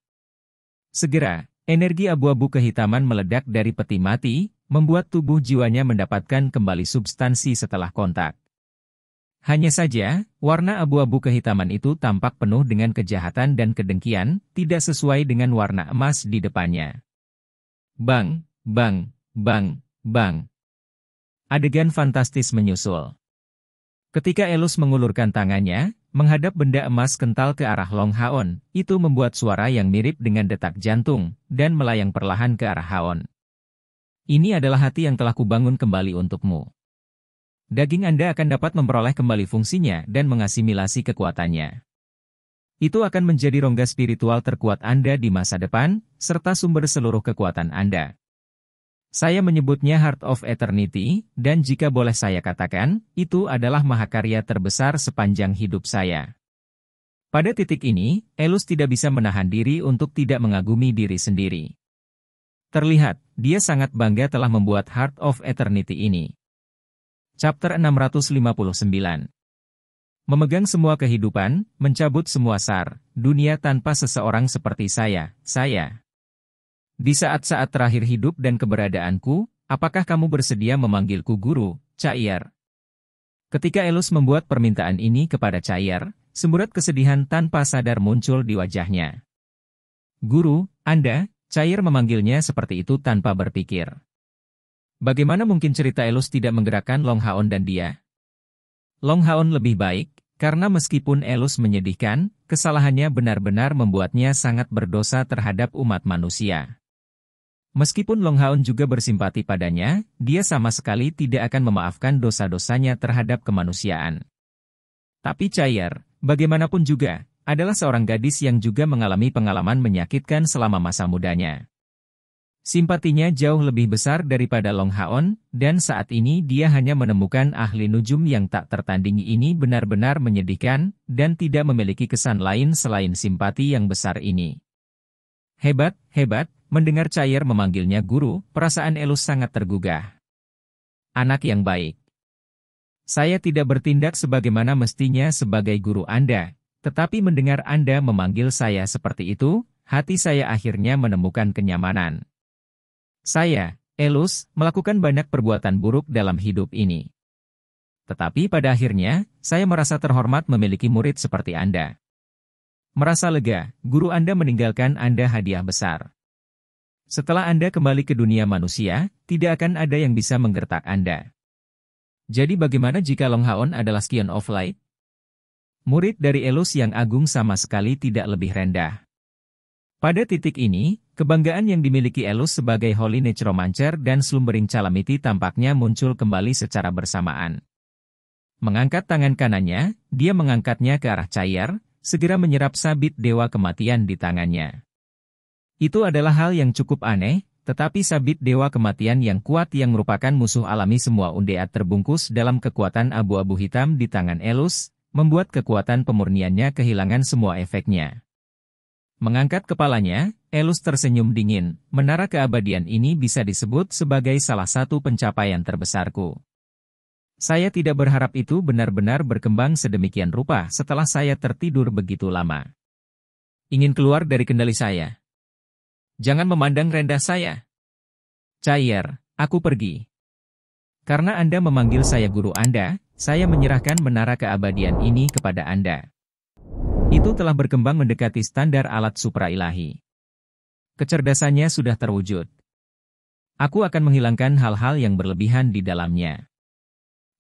Segera, energi abu-abu kehitaman meledak dari peti mati, membuat tubuh jiwanya mendapatkan kembali substansi setelah kontak. Hanya saja, warna abu-abu kehitaman itu tampak penuh dengan kejahatan dan kedengkian, tidak sesuai dengan warna emas di depannya. Bang, bang, bang, bang. Adegan fantastis menyusul. Ketika Elus mengulurkan tangannya, menghadap benda emas kental ke arah Long Haon, itu membuat suara yang mirip dengan detak jantung, dan melayang perlahan ke arah Haon. Ini adalah hati yang telah kubangun kembali untukmu. Daging Anda akan dapat memperoleh kembali fungsinya dan mengasimilasi kekuatannya. Itu akan menjadi rongga spiritual terkuat Anda di masa depan, serta sumber seluruh kekuatan Anda. Saya menyebutnya Heart of Eternity, dan jika boleh saya katakan, itu adalah mahakarya terbesar sepanjang hidup saya. Pada titik ini, Elus tidak bisa menahan diri untuk tidak mengagumi diri sendiri. Terlihat, dia sangat bangga telah membuat Heart of Eternity ini. Chapter 659. Memegang semua kehidupan, mencabut semua sar, dunia tanpa seseorang seperti saya. Di saat-saat terakhir hidup dan keberadaanku, apakah kamu bersedia memanggilku guru, Cair? Ketika Elus membuat permintaan ini kepada Cair, semburat kesedihan tanpa sadar muncul di wajahnya. Guru, Anda? Cair memanggilnya seperti itu tanpa berpikir. Bagaimana mungkin cerita Elus tidak menggerakkan Long Haon dan dia? Long Haon lebih baik, karena meskipun Elus menyedihkan, kesalahannya benar-benar membuatnya sangat berdosa terhadap umat manusia. Meskipun Long Haon juga bersimpati padanya, dia sama sekali tidak akan memaafkan dosa-dosanya terhadap kemanusiaan. Tapi Cair, bagaimanapun juga, adalah seorang gadis yang juga mengalami pengalaman menyakitkan selama masa mudanya. Simpatinya jauh lebih besar daripada Long Haon, dan saat ini dia hanya menemukan ahli nujum yang tak tertandingi ini benar-benar menyedihkan, dan tidak memiliki kesan lain selain simpati yang besar ini. Hebat, mendengar Cair memanggilnya guru, perasaan Elus sangat tergugah. Anak yang baik. Saya tidak bertindak sebagaimana mestinya sebagai guru Anda. Tetapi mendengar Anda memanggil saya seperti itu, hati saya akhirnya menemukan kenyamanan. Saya, Elus, melakukan banyak perbuatan buruk dalam hidup ini. Tetapi pada akhirnya, saya merasa terhormat memiliki murid seperti Anda. Merasa lega, guru Anda meninggalkan Anda hadiah besar. Setelah Anda kembali ke dunia manusia, tidak akan ada yang bisa menggertak Anda. Jadi bagaimana jika Long Haon adalah Scion of Light? Murid dari Elus yang agung sama sekali tidak lebih rendah. Pada titik ini, kebanggaan yang dimiliki Elus sebagai Holy Necromancer dan Slumbering Calamity tampaknya muncul kembali secara bersamaan. Mengangkat tangan kanannya, dia mengangkatnya ke arah Cair, segera menyerap sabit dewa kematian di tangannya. Itu adalah hal yang cukup aneh, tetapi sabit dewa kematian yang kuat yang merupakan musuh alami semua undead terbungkus dalam kekuatan abu-abu hitam di tangan Elus, membuat kekuatan pemurniannya kehilangan semua efeknya. Mengangkat kepalanya, Elus tersenyum dingin. Menara keabadian ini bisa disebut sebagai salah satu pencapaian terbesarku. Saya tidak berharap itu benar-benar berkembang sedemikian rupa setelah saya tertidur begitu lama. Ingin keluar dari kendali saya. Jangan memandang rendah saya. Cair, aku pergi. Karena Anda memanggil saya guru Anda, saya menyerahkan menara keabadian ini kepada Anda. Itu telah berkembang mendekati standar alat supra-ilahi. Kecerdasannya sudah terwujud. Aku akan menghilangkan hal-hal yang berlebihan di dalamnya.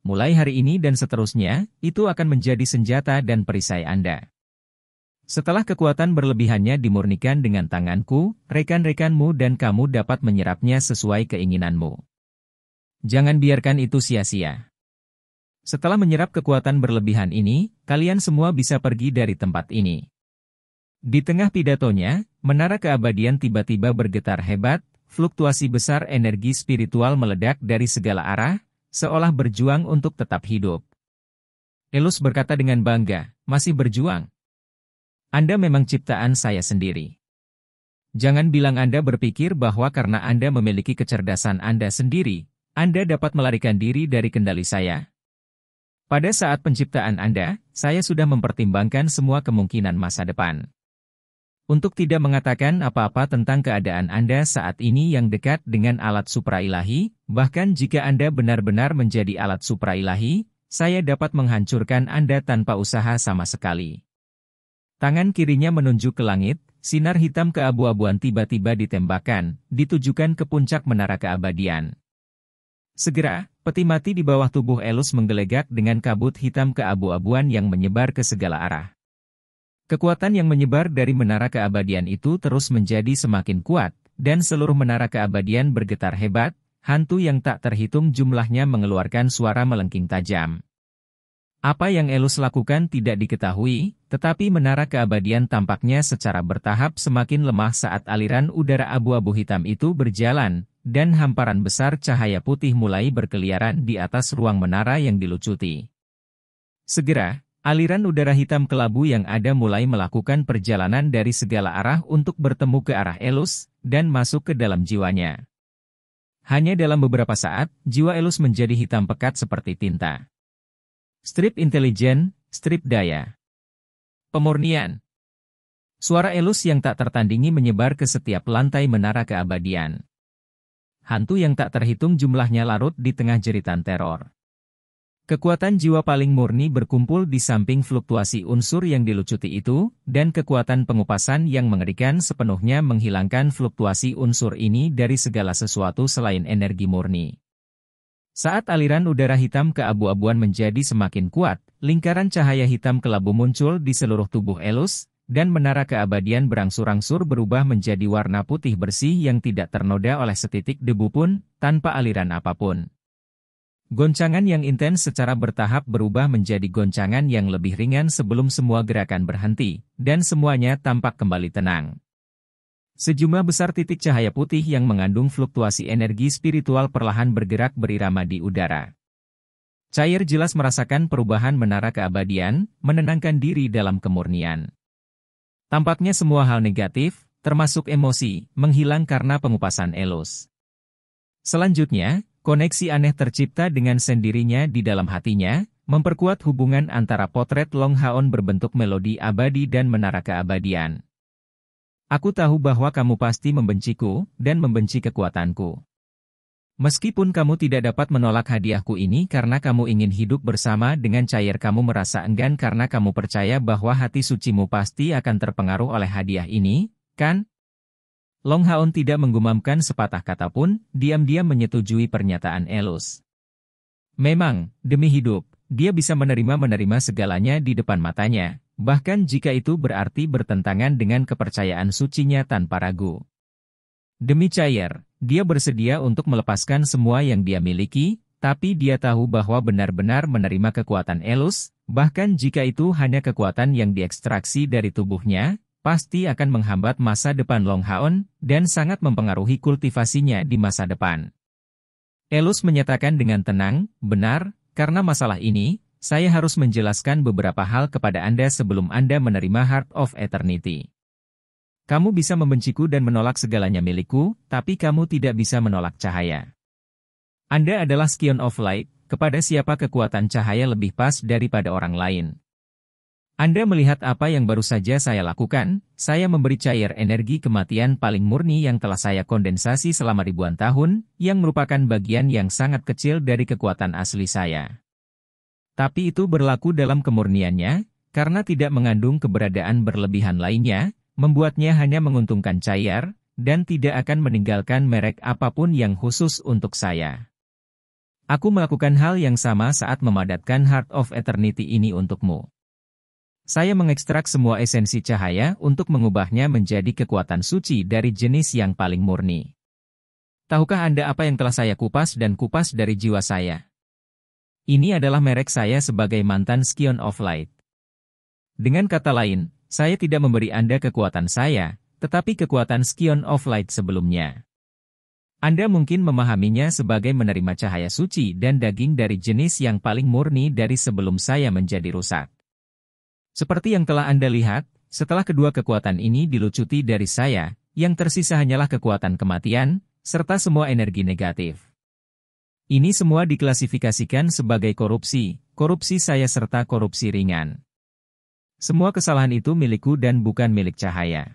Mulai hari ini dan seterusnya, itu akan menjadi senjata dan perisai Anda. Setelah kekuatan berlebihannya dimurnikan dengan tanganku, rekan-rekanmu dan kamu dapat menyerapnya sesuai keinginanmu. Jangan biarkan itu sia-sia. Setelah menyerap kekuatan berlebihan ini, kalian semua bisa pergi dari tempat ini. Di tengah pidatonya, menara keabadian tiba-tiba bergetar hebat, fluktuasi besar energi spiritual meledak dari segala arah, seolah berjuang untuk tetap hidup. Elus berkata dengan bangga, masih berjuang. Anda memang ciptaan saya sendiri. Jangan bilang Anda berpikir bahwa karena Anda memiliki kecerdasan Anda sendiri, Anda dapat melarikan diri dari kendali saya. Pada saat penciptaan Anda, saya sudah mempertimbangkan semua kemungkinan masa depan. Untuk tidak mengatakan apa-apa tentang keadaan Anda saat ini yang dekat dengan alat supra-ilahi, bahkan jika Anda benar-benar menjadi alat supra-ilahi, saya dapat menghancurkan Anda tanpa usaha sama sekali. Tangan kirinya menunjuk ke langit, sinar hitam keabu-abuan tiba-tiba ditembakkan, ditujukan ke puncak menara keabadian. Segera, peti mati di bawah tubuh Elus menggelegak dengan kabut hitam keabu-abuan yang menyebar ke segala arah. Kekuatan yang menyebar dari menara keabadian itu terus menjadi semakin kuat, dan seluruh menara keabadian bergetar hebat, hantu yang tak terhitung jumlahnya mengeluarkan suara melengking tajam. Apa yang Elus lakukan tidak diketahui, tetapi menara keabadian tampaknya secara bertahap semakin lemah saat aliran udara abu-abu hitam itu berjalan, dan hamparan besar cahaya putih mulai berkeliaran di atas ruang menara yang dilucuti. Segera, aliran udara hitam kelabu yang ada mulai melakukan perjalanan dari segala arah untuk bertemu ke arah Elus, dan masuk ke dalam jiwanya. Hanya dalam beberapa saat, jiwa Elus menjadi hitam pekat seperti tinta. Strip intelijen, strip daya. Pemurnian. Suara Elus yang tak tertandingi menyebar ke setiap lantai menara keabadian. Hantu yang tak terhitung jumlahnya larut di tengah jeritan teror. Kekuatan jiwa paling murni berkumpul di samping fluktuasi unsur yang dilucuti itu, dan kekuatan pengupasan yang mengerikan sepenuhnya menghilangkan fluktuasi unsur ini dari segala sesuatu selain energi murni. Saat aliran udara hitam keabu-abuan menjadi semakin kuat, lingkaran cahaya hitam kelabu muncul di seluruh tubuh Elus, dan menara keabadian berangsur-angsur berubah menjadi warna putih bersih yang tidak ternoda oleh setitik debu pun, tanpa aliran apapun. Goncangan yang intens secara bertahap berubah menjadi goncangan yang lebih ringan sebelum semua gerakan berhenti, dan semuanya tampak kembali tenang. Sejumlah besar titik cahaya putih yang mengandung fluktuasi energi spiritual perlahan bergerak berirama di udara. Cair jelas merasakan perubahan menara keabadian, menenangkan diri dalam kemurnian. Tampaknya semua hal negatif, termasuk emosi, menghilang karena pengupasan Elus. Selanjutnya, koneksi aneh tercipta dengan sendirinya di dalam hatinya, memperkuat hubungan antara potret Long Haon berbentuk melodi abadi dan menara keabadian. Aku tahu bahwa kamu pasti membenciku, dan membenci kekuatanku. Meskipun kamu tidak dapat menolak hadiahku ini karena kamu ingin hidup bersama dengan cair, kamu merasa enggan karena kamu percaya bahwa hati sucimu pasti akan terpengaruh oleh hadiah ini, kan? Long Haon tidak menggumamkan sepatah kata pun, diam-diam menyetujui pernyataan Elus. Memang, demi hidup, dia bisa menerima segalanya di depan matanya, bahkan jika itu berarti bertentangan dengan kepercayaan sucinya tanpa ragu. Demi cair, dia bersedia untuk melepaskan semua yang dia miliki, tapi dia tahu bahwa benar-benar menerima kekuatan Elus, bahkan jika itu hanya kekuatan yang diekstraksi dari tubuhnya, pasti akan menghambat masa depan Long Haon, dan sangat mempengaruhi kultivasinya di masa depan. Elus menyatakan dengan tenang, benar, karena masalah ini, saya harus menjelaskan beberapa hal kepada Anda sebelum Anda menerima Heart of Eternity. Kamu bisa membenciku dan menolak segalanya milikku, tapi kamu tidak bisa menolak cahaya. Anda adalah Scion of Light, kepada siapa kekuatan cahaya lebih pas daripada orang lain. Anda melihat apa yang baru saja saya lakukan, saya memberi cair energi kematian paling murni yang telah saya kondensasi selama ribuan tahun, yang merupakan bagian yang sangat kecil dari kekuatan asli saya. Tapi itu berlaku dalam kemurniannya, karena tidak mengandung keberadaan berlebihan lainnya, membuatnya hanya menguntungkan Cair, dan tidak akan meninggalkan merek apapun yang khusus untuk saya. Aku melakukan hal yang sama saat memadatkan Heart of Eternity ini untukmu. Saya mengekstrak semua esensi cahaya untuk mengubahnya menjadi kekuatan suci dari jenis yang paling murni. Tahukah Anda apa yang telah saya kupas dan kupas dari jiwa saya? Ini adalah merek saya sebagai mantan Scion of Light. Dengan kata lain, saya tidak memberi Anda kekuatan saya, tetapi kekuatan Scion of Light sebelumnya. Anda mungkin memahaminya sebagai menerima cahaya suci dan daging dari jenis yang paling murni dari sebelum saya menjadi rusak. Seperti yang telah Anda lihat, setelah kedua kekuatan ini dilucuti dari saya, yang tersisa hanyalah kekuatan kematian, serta semua energi negatif. Ini semua diklasifikasikan sebagai korupsi saya serta korupsi ringan. Semua kesalahan itu milikku dan bukan milik cahaya.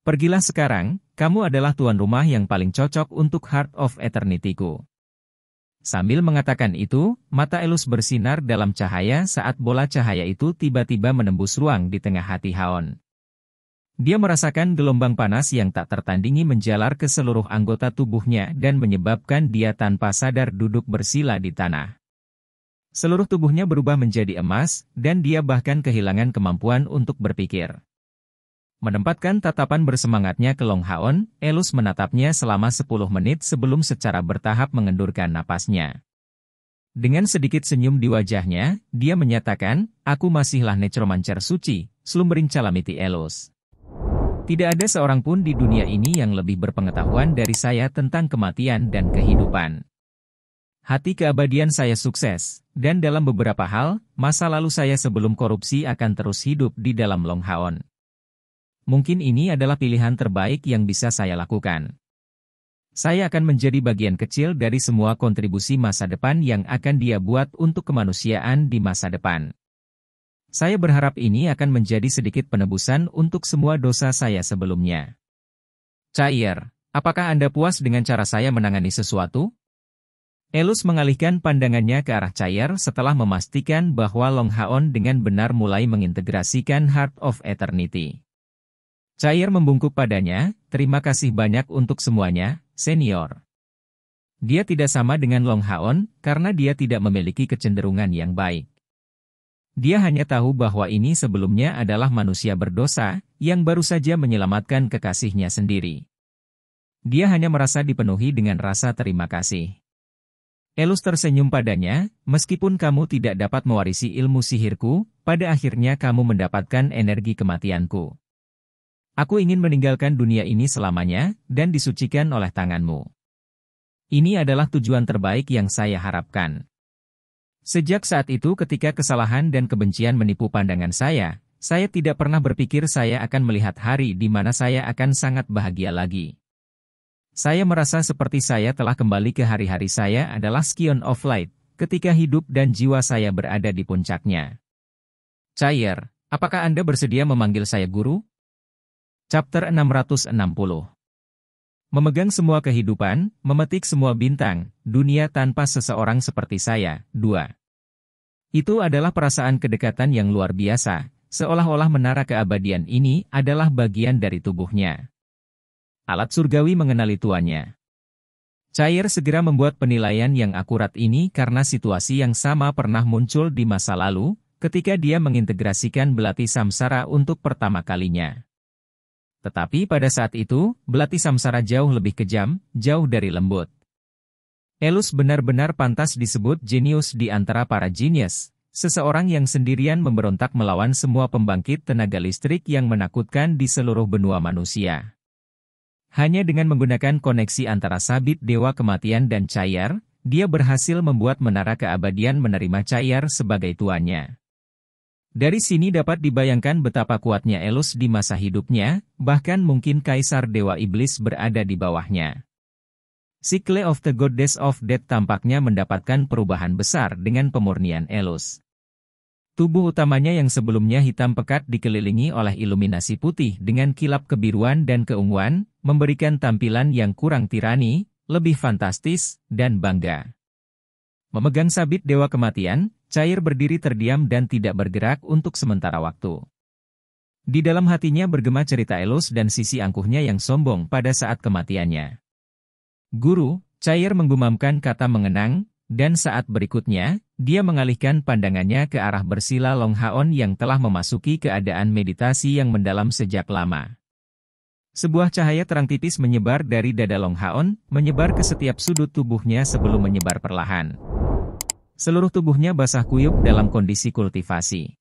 Pergilah sekarang, kamu adalah tuan rumah yang paling cocok untuk Heart of Eternity-ku. Sambil mengatakan itu, mata Elus bersinar dalam cahaya saat bola cahaya itu tiba-tiba menembus ruang di tengah hati Haon. Dia merasakan gelombang panas yang tak tertandingi menjalar ke seluruh anggota tubuhnya dan menyebabkan dia tanpa sadar duduk bersila di tanah. Seluruh tubuhnya berubah menjadi emas, dan dia bahkan kehilangan kemampuan untuk berpikir. Menempatkan tatapan bersemangatnya ke Long Haon, Elus menatapnya selama 10 menit sebelum secara bertahap mengendurkan napasnya. Dengan sedikit senyum di wajahnya, dia menyatakan, "Aku masihlah necromancer suci," slumbering calamity Elus. Tidak ada seorang pun di dunia ini yang lebih berpengetahuan dari saya tentang kematian dan kehidupan. Hati keabadian saya sukses, dan dalam beberapa hal, masa lalu saya sebelum korupsi akan terus hidup di dalam Long Haon. Mungkin ini adalah pilihan terbaik yang bisa saya lakukan. Saya akan menjadi bagian kecil dari semua kontribusi masa depan yang akan dia buat untuk kemanusiaan di masa depan. Saya berharap ini akan menjadi sedikit penebusan untuk semua dosa saya sebelumnya. Cair, apakah Anda puas dengan cara saya menangani sesuatu? Elus mengalihkan pandangannya ke arah Cair setelah memastikan bahwa Long Haon dengan benar mulai mengintegrasikan Heart of Eternity. Cair membungkuk padanya, "Terima kasih banyak untuk semuanya, senior." Dia tidak sama dengan Long Haon, karena dia tidak memiliki kecenderungan yang baik. Dia hanya tahu bahwa ini sebelumnya adalah manusia berdosa, yang baru saja menyelamatkan kekasihnya sendiri. Dia hanya merasa dipenuhi dengan rasa terima kasih. Elus tersenyum padanya, "Meskipun kamu tidak dapat mewarisi ilmu sihirku, pada akhirnya kamu mendapatkan energi kematianku. Aku ingin meninggalkan dunia ini selamanya, dan disucikan oleh tanganmu. Ini adalah tujuan terbaik yang saya harapkan." Sejak saat itu ketika kesalahan dan kebencian menipu pandangan saya tidak pernah berpikir saya akan melihat hari di mana saya akan sangat bahagia lagi. Saya merasa seperti saya telah kembali ke hari-hari saya adalah Scion of Light, ketika hidup dan jiwa saya berada di puncaknya. Cair, apakah Anda bersedia memanggil saya guru? Chapter 660. Memegang semua kehidupan, memetik semua bintang, dunia tanpa seseorang seperti saya. 2. Itu adalah perasaan kedekatan yang luar biasa, seolah-olah menara keabadian ini adalah bagian dari tubuhnya. Alat surgawi mengenali tuannya. Cair segera membuat penilaian yang akurat ini karena situasi yang sama pernah muncul di masa lalu, ketika dia mengintegrasikan belati samsara untuk pertama kalinya. Tetapi pada saat itu, belati samsara jauh lebih kejam, jauh dari lembut. Elus benar-benar pantas disebut jenius di antara para jenius, seseorang yang sendirian memberontak melawan semua pembangkit tenaga listrik yang menakutkan di seluruh benua manusia. Hanya dengan menggunakan koneksi antara sabit Dewa Kematian dan Cair, dia berhasil membuat menara keabadian menerima Cair sebagai tuannya. Dari sini dapat dibayangkan betapa kuatnya Elus di masa hidupnya, bahkan mungkin Kaisar Dewa Iblis berada di bawahnya. Sickle of the Goddess of Death tampaknya mendapatkan perubahan besar dengan pemurnian Elus. Tubuh utamanya yang sebelumnya hitam pekat dikelilingi oleh iluminasi putih dengan kilap kebiruan dan keunguan, memberikan tampilan yang kurang tirani, lebih fantastis, dan bangga. Memegang sabit Dewa Kematian, Chair berdiri terdiam dan tidak bergerak untuk sementara waktu. Di dalam hatinya bergema cerita elus dan sisi angkuhnya yang sombong pada saat kematiannya. Guru, Chair menggumamkan kata mengenang, dan saat berikutnya, dia mengalihkan pandangannya ke arah bersila Long Haon yang telah memasuki keadaan meditasi yang mendalam sejak lama. Sebuah cahaya terang tipis menyebar dari dada Long Haon, menyebar ke setiap sudut tubuhnya sebelum menyebar perlahan. Seluruh tubuhnya basah kuyup dalam kondisi kultivasi.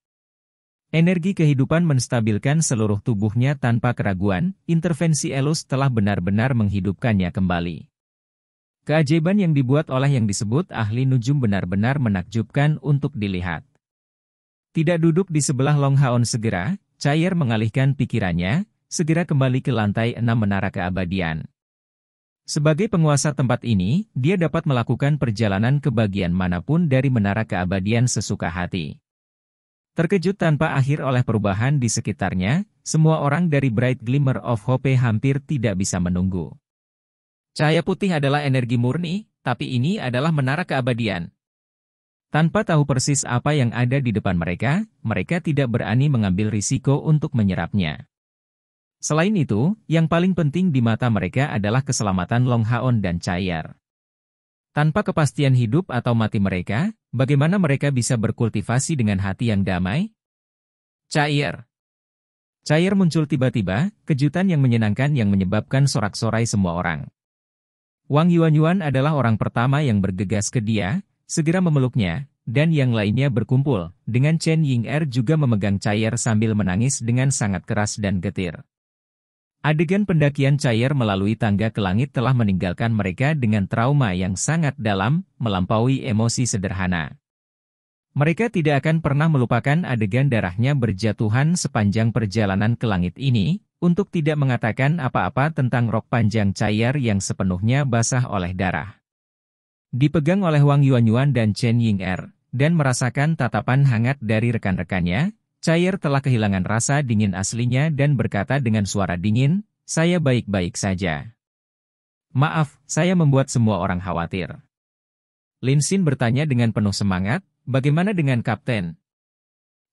Energi kehidupan menstabilkan seluruh tubuhnya tanpa keraguan, intervensi elus telah benar-benar menghidupkannya kembali. Keajaiban yang dibuat oleh yang disebut ahli nujum benar-benar menakjubkan untuk dilihat. Tidak duduk di sebelah Long Haon segera, Chair mengalihkan pikirannya, segera kembali ke lantai 6 menara keabadian. Sebagai penguasa tempat ini, dia dapat melakukan perjalanan ke bagian manapun dari menara keabadian sesuka hati. Terkejut tanpa akhir oleh perubahan di sekitarnya, semua orang dari Bright Glimmer of Hope hampir tidak bisa menunggu. Cahaya putih adalah energi murni, tapi ini adalah menara keabadian. Tanpa tahu persis apa yang ada di depan mereka, mereka tidak berani mengambil risiko untuk menyerapnya. Selain itu, yang paling penting di mata mereka adalah keselamatan Long Haon dan Chair. Tanpa kepastian hidup atau mati mereka, bagaimana mereka bisa berkultivasi dengan hati yang damai? Chair muncul tiba-tiba, kejutan yang menyenangkan yang menyebabkan sorak-sorai semua orang. Wang Yuanyuan adalah orang pertama yang bergegas ke dia, segera memeluknya, dan yang lainnya berkumpul, dengan Chen Ying'er juga memegang Chair sambil menangis dengan sangat keras dan getir. Adegan pendakian Chair melalui tangga ke langit telah meninggalkan mereka dengan trauma yang sangat dalam, melampaui emosi sederhana. Mereka tidak akan pernah melupakan adegan darahnya berjatuhan sepanjang perjalanan ke langit ini, untuk tidak mengatakan apa-apa tentang rok panjang Chair yang sepenuhnya basah oleh darah. Dipegang oleh Wang Yuanyuan dan Chen Ying'er, dan merasakan tatapan hangat dari rekan-rekannya, Chair telah kehilangan rasa dingin aslinya dan berkata dengan suara dingin, "Saya baik-baik saja. Maaf, saya membuat semua orang khawatir." Lin Xin bertanya dengan penuh semangat, "Bagaimana dengan Kapten?"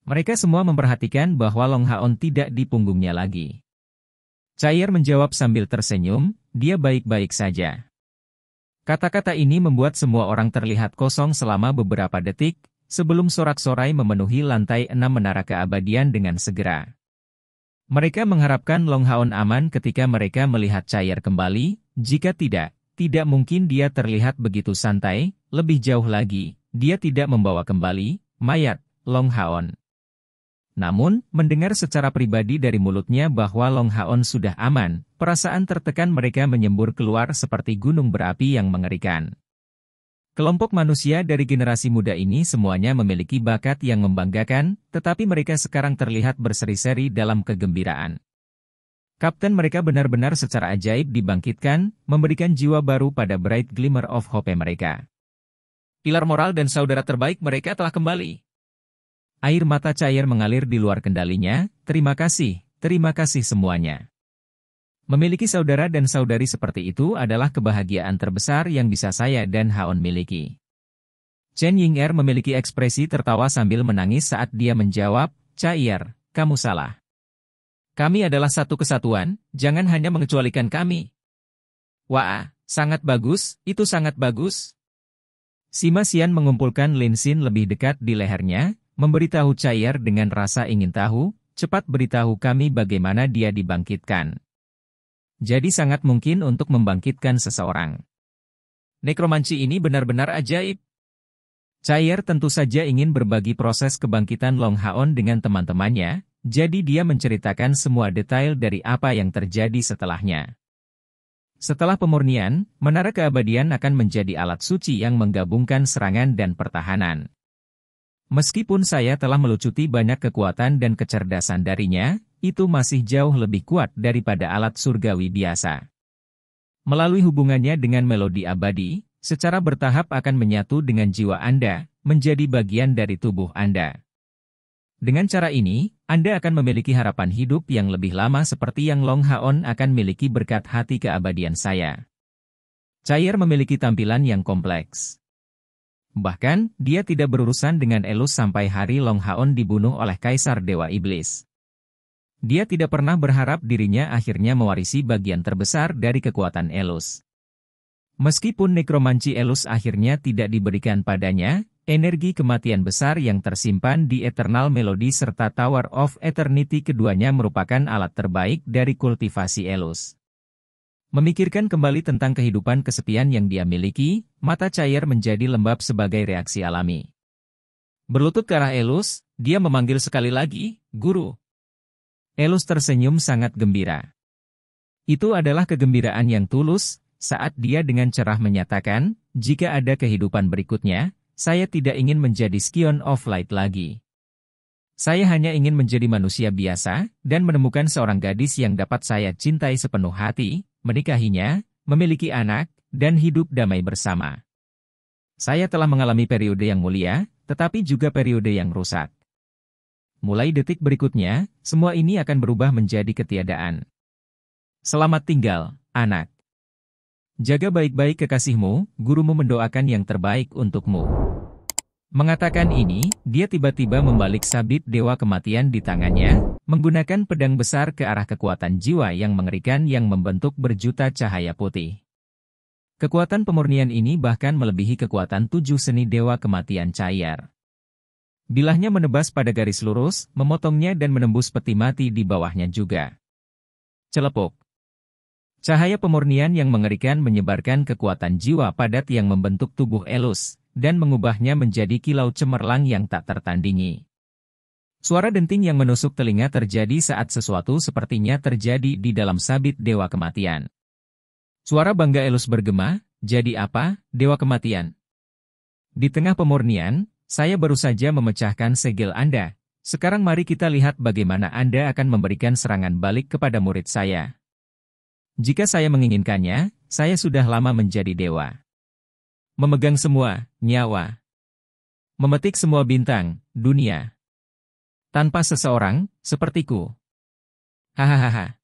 Mereka semua memperhatikan bahwa Long Haon tidak di punggungnya lagi. Chair menjawab sambil tersenyum, "Dia baik-baik saja." Kata-kata ini membuat semua orang terlihat kosong selama beberapa detik, sebelum sorak-sorai memenuhi lantai 6 menara keabadian dengan segera. Mereka mengharapkan Long Haon aman ketika mereka melihat Chair kembali, jika tidak mungkin dia terlihat begitu santai, lebih jauh lagi, dia tidak membawa kembali mayat Long Haon. Namun, mendengar secara pribadi dari mulutnya bahwa Long Haon sudah aman, perasaan tertekan mereka menyembur keluar seperti gunung berapi yang mengerikan. Kelompok manusia dari generasi muda ini semuanya memiliki bakat yang membanggakan, tetapi mereka sekarang terlihat berseri-seri dalam kegembiraan. Kapten mereka benar-benar secara ajaib dibangkitkan, memberikan jiwa baru pada Bright Glimmer of Hope mereka. Pilar moral dan saudara terbaik mereka telah kembali. Air mata Chair mengalir di luar kendalinya, terima kasih semuanya. Memiliki saudara dan saudari seperti itu adalah kebahagiaan terbesar yang bisa saya dan Haon miliki. Chen Ying'er memiliki ekspresi tertawa sambil menangis saat dia menjawab, "Chair, kamu salah. Kami adalah satu kesatuan, jangan hanya mengecualikan kami." Wah, sangat bagus, itu sangat bagus. Sima Xian mengumpulkan Lin Xin lebih dekat di lehernya, memberitahu Chair dengan rasa ingin tahu, "Cepat beritahu kami bagaimana dia dibangkitkan." Jadi sangat mungkin untuk membangkitkan seseorang. Nekromansi ini benar-benar ajaib. Chair tentu saja ingin berbagi proses kebangkitan Long Haon dengan teman-temannya, jadi dia menceritakan semua detail dari apa yang terjadi setelahnya. Setelah pemurnian, menara keabadian akan menjadi alat suci yang menggabungkan serangan dan pertahanan. Meskipun saya telah melucuti banyak kekuatan dan kecerdasan darinya, itu masih jauh lebih kuat daripada alat surgawi biasa. Melalui hubungannya dengan melodi abadi, secara bertahap akan menyatu dengan jiwa Anda, menjadi bagian dari tubuh Anda. Dengan cara ini, Anda akan memiliki harapan hidup yang lebih lama seperti yang Long Haon akan miliki berkat hati keabadian saya. Chair memiliki tampilan yang kompleks. Bahkan, dia tidak berurusan dengan Elus sampai hari Long Haon dibunuh oleh Kaisar Dewa Iblis. Dia tidak pernah berharap dirinya akhirnya mewarisi bagian terbesar dari kekuatan Elus. Meskipun nekromansi Elus akhirnya tidak diberikan padanya, energi kematian besar yang tersimpan di Eternal Melody serta Tower of Eternity keduanya merupakan alat terbaik dari kultivasi Elus. Memikirkan kembali tentang kehidupan kesepian yang dia miliki, mata Cair menjadi lembab sebagai reaksi alami. Berlutut ke arah Elus, dia memanggil sekali lagi, "Guru." Elus tersenyum sangat gembira. Itu adalah kegembiraan yang tulus, saat dia dengan cerah menyatakan, "Jika ada kehidupan berikutnya, saya tidak ingin menjadi Scion of Light lagi. Saya hanya ingin menjadi manusia biasa, dan menemukan seorang gadis yang dapat saya cintai sepenuh hati, menikahinya, memiliki anak, dan hidup damai bersama. Saya telah mengalami periode yang mulia, tetapi juga periode yang rusak. Mulai detik berikutnya, semua ini akan berubah menjadi ketiadaan. Selamat tinggal, anak. Jaga baik-baik kekasihmu, gurumu mendoakan yang terbaik untukmu." Mengatakan ini, dia tiba-tiba membalik sabit Dewa Kematian di tangannya, menggunakan pedang besar ke arah kekuatan jiwa yang mengerikan yang membentuk berjuta cahaya putih. Kekuatan pemurnian ini bahkan melebihi kekuatan 7 seni Dewa Kematian Cair. Bilahnya menebas pada garis lurus, memotongnya dan menembus peti mati di bawahnya juga. Celepuk. Cahaya pemurnian yang mengerikan menyebarkan kekuatan jiwa padat yang membentuk tubuh Elus, dan mengubahnya menjadi kilau cemerlang yang tak tertandingi. Suara denting yang menusuk telinga terjadi saat sesuatu sepertinya terjadi di dalam sabit Dewa Kematian. Suara bangga Elus bergema, "Jadi apa, Dewa Kematian? Di tengah pemurnian, saya baru saja memecahkan segel Anda. Sekarang mari kita lihat bagaimana Anda akan memberikan serangan balik kepada murid saya. Jika saya menginginkannya, saya sudah lama menjadi dewa. Memegang semua nyawa. Memetik semua bintang dunia. Tanpa seseorang sepertiku. Hahaha.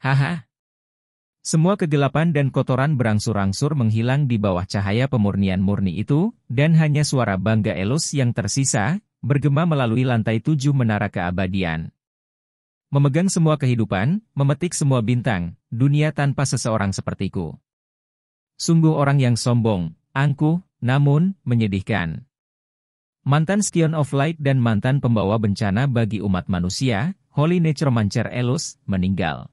Haha. Semua kegelapan dan kotoran berangsur-angsur menghilang di bawah cahaya pemurnian murni itu, dan hanya suara bangga Elus yang tersisa, bergema melalui lantai 7 menara keabadian. Memegang semua kehidupan, memetik semua bintang dunia tanpa seseorang sepertiku. Sungguh orang yang sombong, angkuh, namun menyedihkan. Mantan Scion of Light dan mantan pembawa bencana bagi umat manusia, Holy Necromancer Elus, meninggal.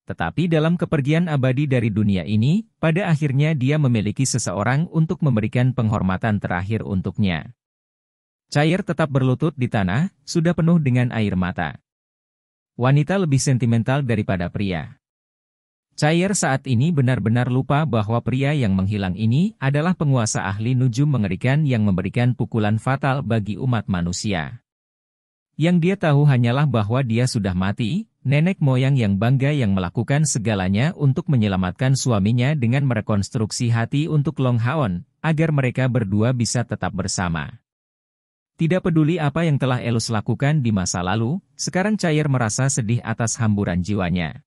Tetapi dalam kepergian abadi dari dunia ini, pada akhirnya dia memiliki seseorang untuk memberikan penghormatan terakhir untuknya. Cair tetap berlutut di tanah, sudah penuh dengan air mata. Wanita lebih sentimental daripada pria. Cair saat ini benar-benar lupa bahwa pria yang menghilang ini adalah penguasa ahli nujum mengerikan yang memberikan pukulan fatal bagi umat manusia. Yang dia tahu hanyalah bahwa dia sudah mati, nenek moyang yang bangga yang melakukan segalanya untuk menyelamatkan suaminya dengan merekonstruksi hati untuk Long Haon, agar mereka berdua bisa tetap bersama. Tidak peduli apa yang telah Elus lakukan di masa lalu, sekarang Cair merasa sedih atas hamburan jiwanya.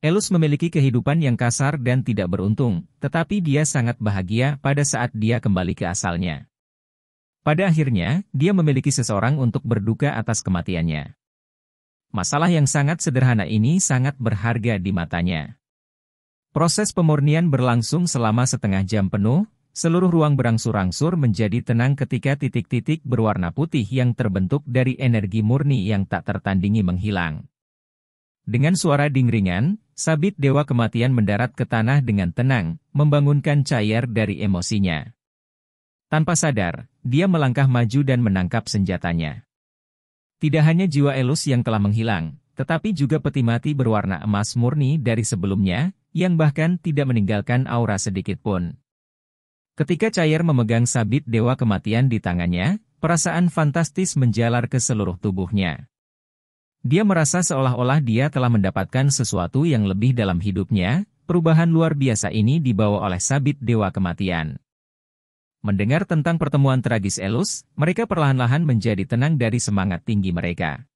Elus memiliki kehidupan yang kasar dan tidak beruntung, tetapi dia sangat bahagia pada saat dia kembali ke asalnya. Pada akhirnya, dia memiliki seseorang untuk berduka atas kematiannya. Masalah yang sangat sederhana ini sangat berharga di matanya. Proses pemurnian berlangsung selama setengah jam penuh, seluruh ruang berangsur-angsur menjadi tenang ketika titik-titik berwarna putih yang terbentuk dari energi murni yang tak tertandingi menghilang. Dengan suara dingringan, sabit Dewa Kematian mendarat ke tanah dengan tenang, membangunkan Cair dari emosinya. Tanpa sadar, dia melangkah maju dan menangkap senjatanya. Tidak hanya jiwa Elus yang telah menghilang, tetapi juga peti mati berwarna emas murni dari sebelumnya, yang bahkan tidak meninggalkan aura sedikit pun. Ketika Cair memegang sabit Dewa Kematian di tangannya, perasaan fantastis menjalar ke seluruh tubuhnya. Dia merasa seolah-olah dia telah mendapatkan sesuatu yang lebih dalam hidupnya, perubahan luar biasa ini dibawa oleh sabit Dewa Kematian. Mendengar tentang pertemuan tragis Elus, mereka perlahan-lahan menjadi tenang dari semangat tinggi mereka.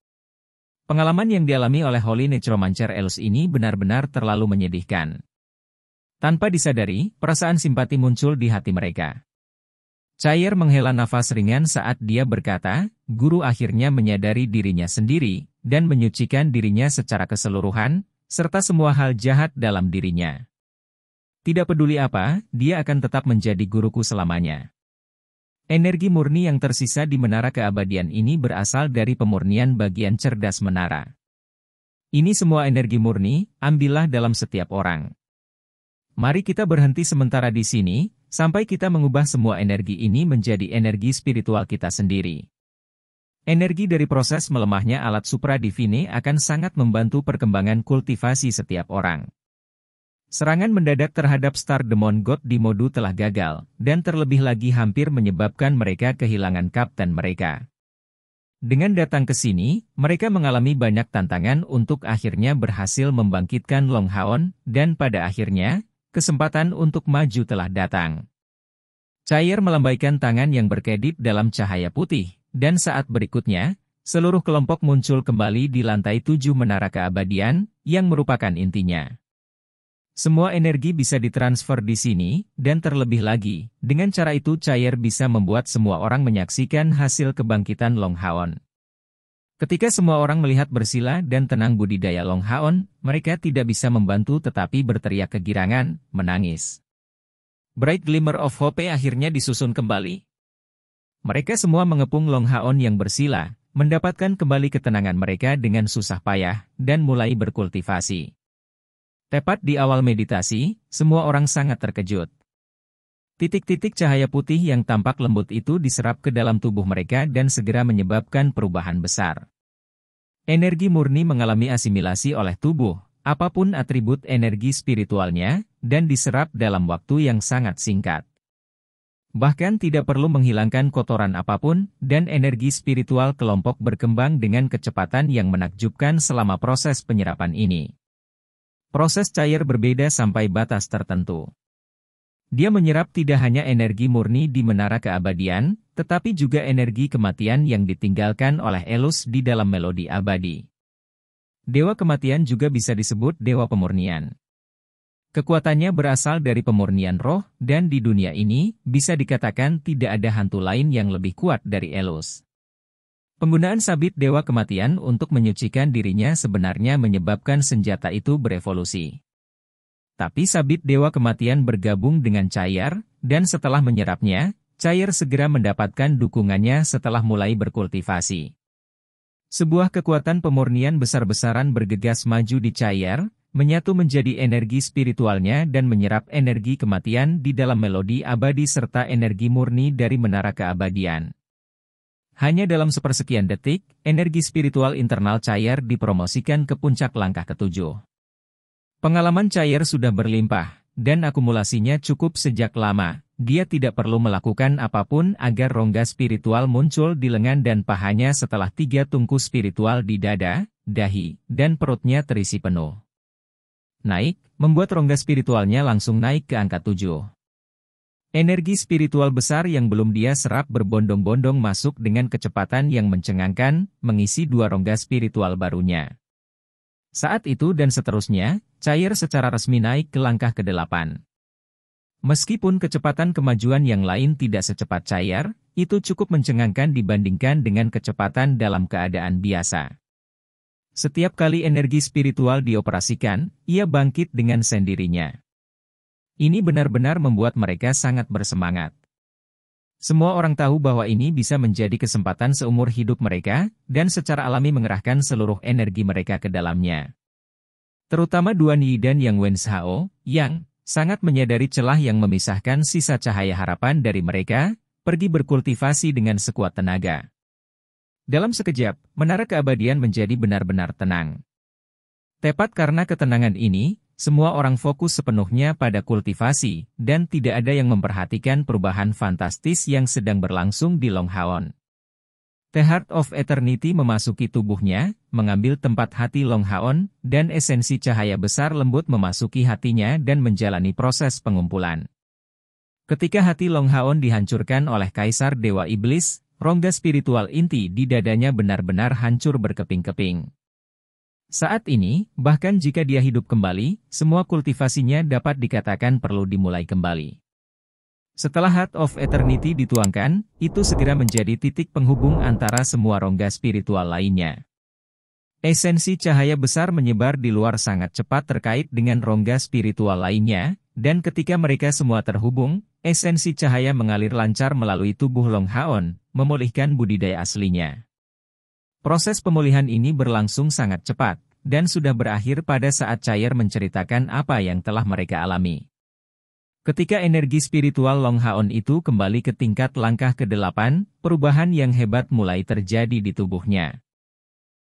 Pengalaman yang dialami oleh Holy Necromancer Elus ini benar-benar terlalu menyedihkan. Tanpa disadari, perasaan simpati muncul di hati mereka. Cair menghela nafas ringan saat dia berkata, guru akhirnya menyadari dirinya sendiri, dan menyucikan dirinya secara keseluruhan, serta semua hal jahat dalam dirinya. Tidak peduli apa, dia akan tetap menjadi guruku selamanya. Energi murni yang tersisa di menara keabadian ini berasal dari pemurnian bagian cerdas menara. Ini semua energi murni, ambillah dalam setiap orang. Mari kita berhenti sementara di sini, sampai kita mengubah semua energi ini menjadi energi spiritual kita sendiri. Energi dari proses melemahnya alat supra divine akan sangat membantu perkembangan kultivasi setiap orang. Serangan mendadak terhadap Star Demon God di Modu telah gagal, dan terlebih lagi hampir menyebabkan mereka kehilangan kapten mereka. Dengan datang ke sini, mereka mengalami banyak tantangan untuk akhirnya berhasil membangkitkan Long Haon, dan pada akhirnya, kesempatan untuk maju telah datang. Cair melambaikan tangan yang berkedip dalam cahaya putih, dan saat berikutnya, seluruh kelompok muncul kembali di lantai 7 menara keabadian, yang merupakan intinya. Semua energi bisa ditransfer di sini, dan terlebih lagi, dengan cara itu Cair bisa membuat semua orang menyaksikan hasil kebangkitan Long Haon. Ketika semua orang melihat bersila dan tenang budidaya Long Haon, mereka tidak bisa membantu tetapi berteriak kegirangan, menangis. Bright Glimmer of Hope akhirnya disusun kembali. Mereka semua mengepung Long Haon yang bersila, mendapatkan kembali ketenangan mereka dengan susah payah, dan mulai berkultivasi. Tepat di awal meditasi, semua orang sangat terkejut. Titik-titik cahaya putih yang tampak lembut itu diserap ke dalam tubuh mereka dan segera menyebabkan perubahan besar. Energi murni mengalami asimilasi oleh tubuh, apapun atribut energi spiritualnya, dan diserap dalam waktu yang sangat singkat. Bahkan tidak perlu menghilangkan kotoran apapun, dan energi spiritual kelompok berkembang dengan kecepatan yang menakjubkan selama proses penyerapan ini. Proses Cair berbeda sampai batas tertentu. Dia menyerap tidak hanya energi murni di menara keabadian, tetapi juga energi kematian yang ditinggalkan oleh Elus di dalam melodi abadi. Dewa kematian juga bisa disebut dewa pemurnian. Kekuatannya berasal dari pemurnian roh, dan di dunia ini, bisa dikatakan tidak ada hantu lain yang lebih kuat dari Elus. Penggunaan sabit dewa kematian untuk menyucikan dirinya sebenarnya menyebabkan senjata itu berevolusi. Tapi sabit dewa kematian bergabung dengan Cair, dan setelah menyerapnya, Cair segera mendapatkan dukungannya setelah mulai berkultivasi. Sebuah kekuatan pemurnian besar-besaran bergegas maju di Cair, menyatu menjadi energi spiritualnya dan menyerap energi kematian di dalam melodi abadi serta energi murni dari menara keabadian. Hanya dalam sepersekian detik, energi spiritual internal Cair dipromosikan ke puncak langkah ketujuh. Pengalaman Cair sudah berlimpah, dan akumulasinya cukup sejak lama. Dia tidak perlu melakukan apapun agar rongga spiritual muncul di lengan dan pahanya setelah 3 tungku spiritual di dada, dahi, dan perutnya terisi penuh. Naik, membuat rongga spiritualnya langsung naik ke angka 7. Energi spiritual besar yang belum dia serap berbondong-bondong masuk dengan kecepatan yang mencengangkan, mengisi 2 rongga spiritual barunya. Saat itu dan seterusnya, Cair secara resmi naik ke langkah ke-8. Meskipun kecepatan kemajuan yang lain tidak secepat Cair, itu cukup mencengangkan dibandingkan dengan kecepatan dalam keadaan biasa. Setiap kali energi spiritual dioperasikan, ia bangkit dengan sendirinya. Ini benar-benar membuat mereka sangat bersemangat. Semua orang tahu bahwa ini bisa menjadi kesempatan seumur hidup mereka, dan secara alami mengerahkan seluruh energi mereka ke dalamnya. Terutama Duan Yi dan Yang Wenshao, yang sangat menyadari celah yang memisahkan sisa cahaya harapan dari mereka, pergi berkultivasi dengan sekuat tenaga. Dalam sekejap, menara keabadian menjadi benar-benar tenang. Tepat karena ketenangan ini, semua orang fokus sepenuhnya pada kultivasi, dan tidak ada yang memperhatikan perubahan fantastis yang sedang berlangsung di Long Haon. The Heart of Eternity memasuki tubuhnya, mengambil tempat hati Long Haon, dan esensi cahaya besar lembut memasuki hatinya dan menjalani proses pengumpulan. Ketika hati Long Haon dihancurkan oleh Kaisar Dewa Iblis, rongga spiritual inti di dadanya benar-benar hancur berkeping-keping. Saat ini, bahkan jika dia hidup kembali, semua kultivasinya dapat dikatakan perlu dimulai kembali. Setelah Heart of Eternity dituangkan, itu segera menjadi titik penghubung antara semua rongga spiritual lainnya. Esensi cahaya besar menyebar di luar sangat cepat terkait dengan rongga spiritual lainnya, dan ketika mereka semua terhubung, esensi cahaya mengalir lancar melalui tubuh Long Haon, memulihkan budidaya aslinya. Proses pemulihan ini berlangsung sangat cepat, dan sudah berakhir pada saat Chair menceritakan apa yang telah mereka alami. Ketika energi spiritual Long Haon itu kembali ke tingkat langkah ke-8, perubahan yang hebat mulai terjadi di tubuhnya.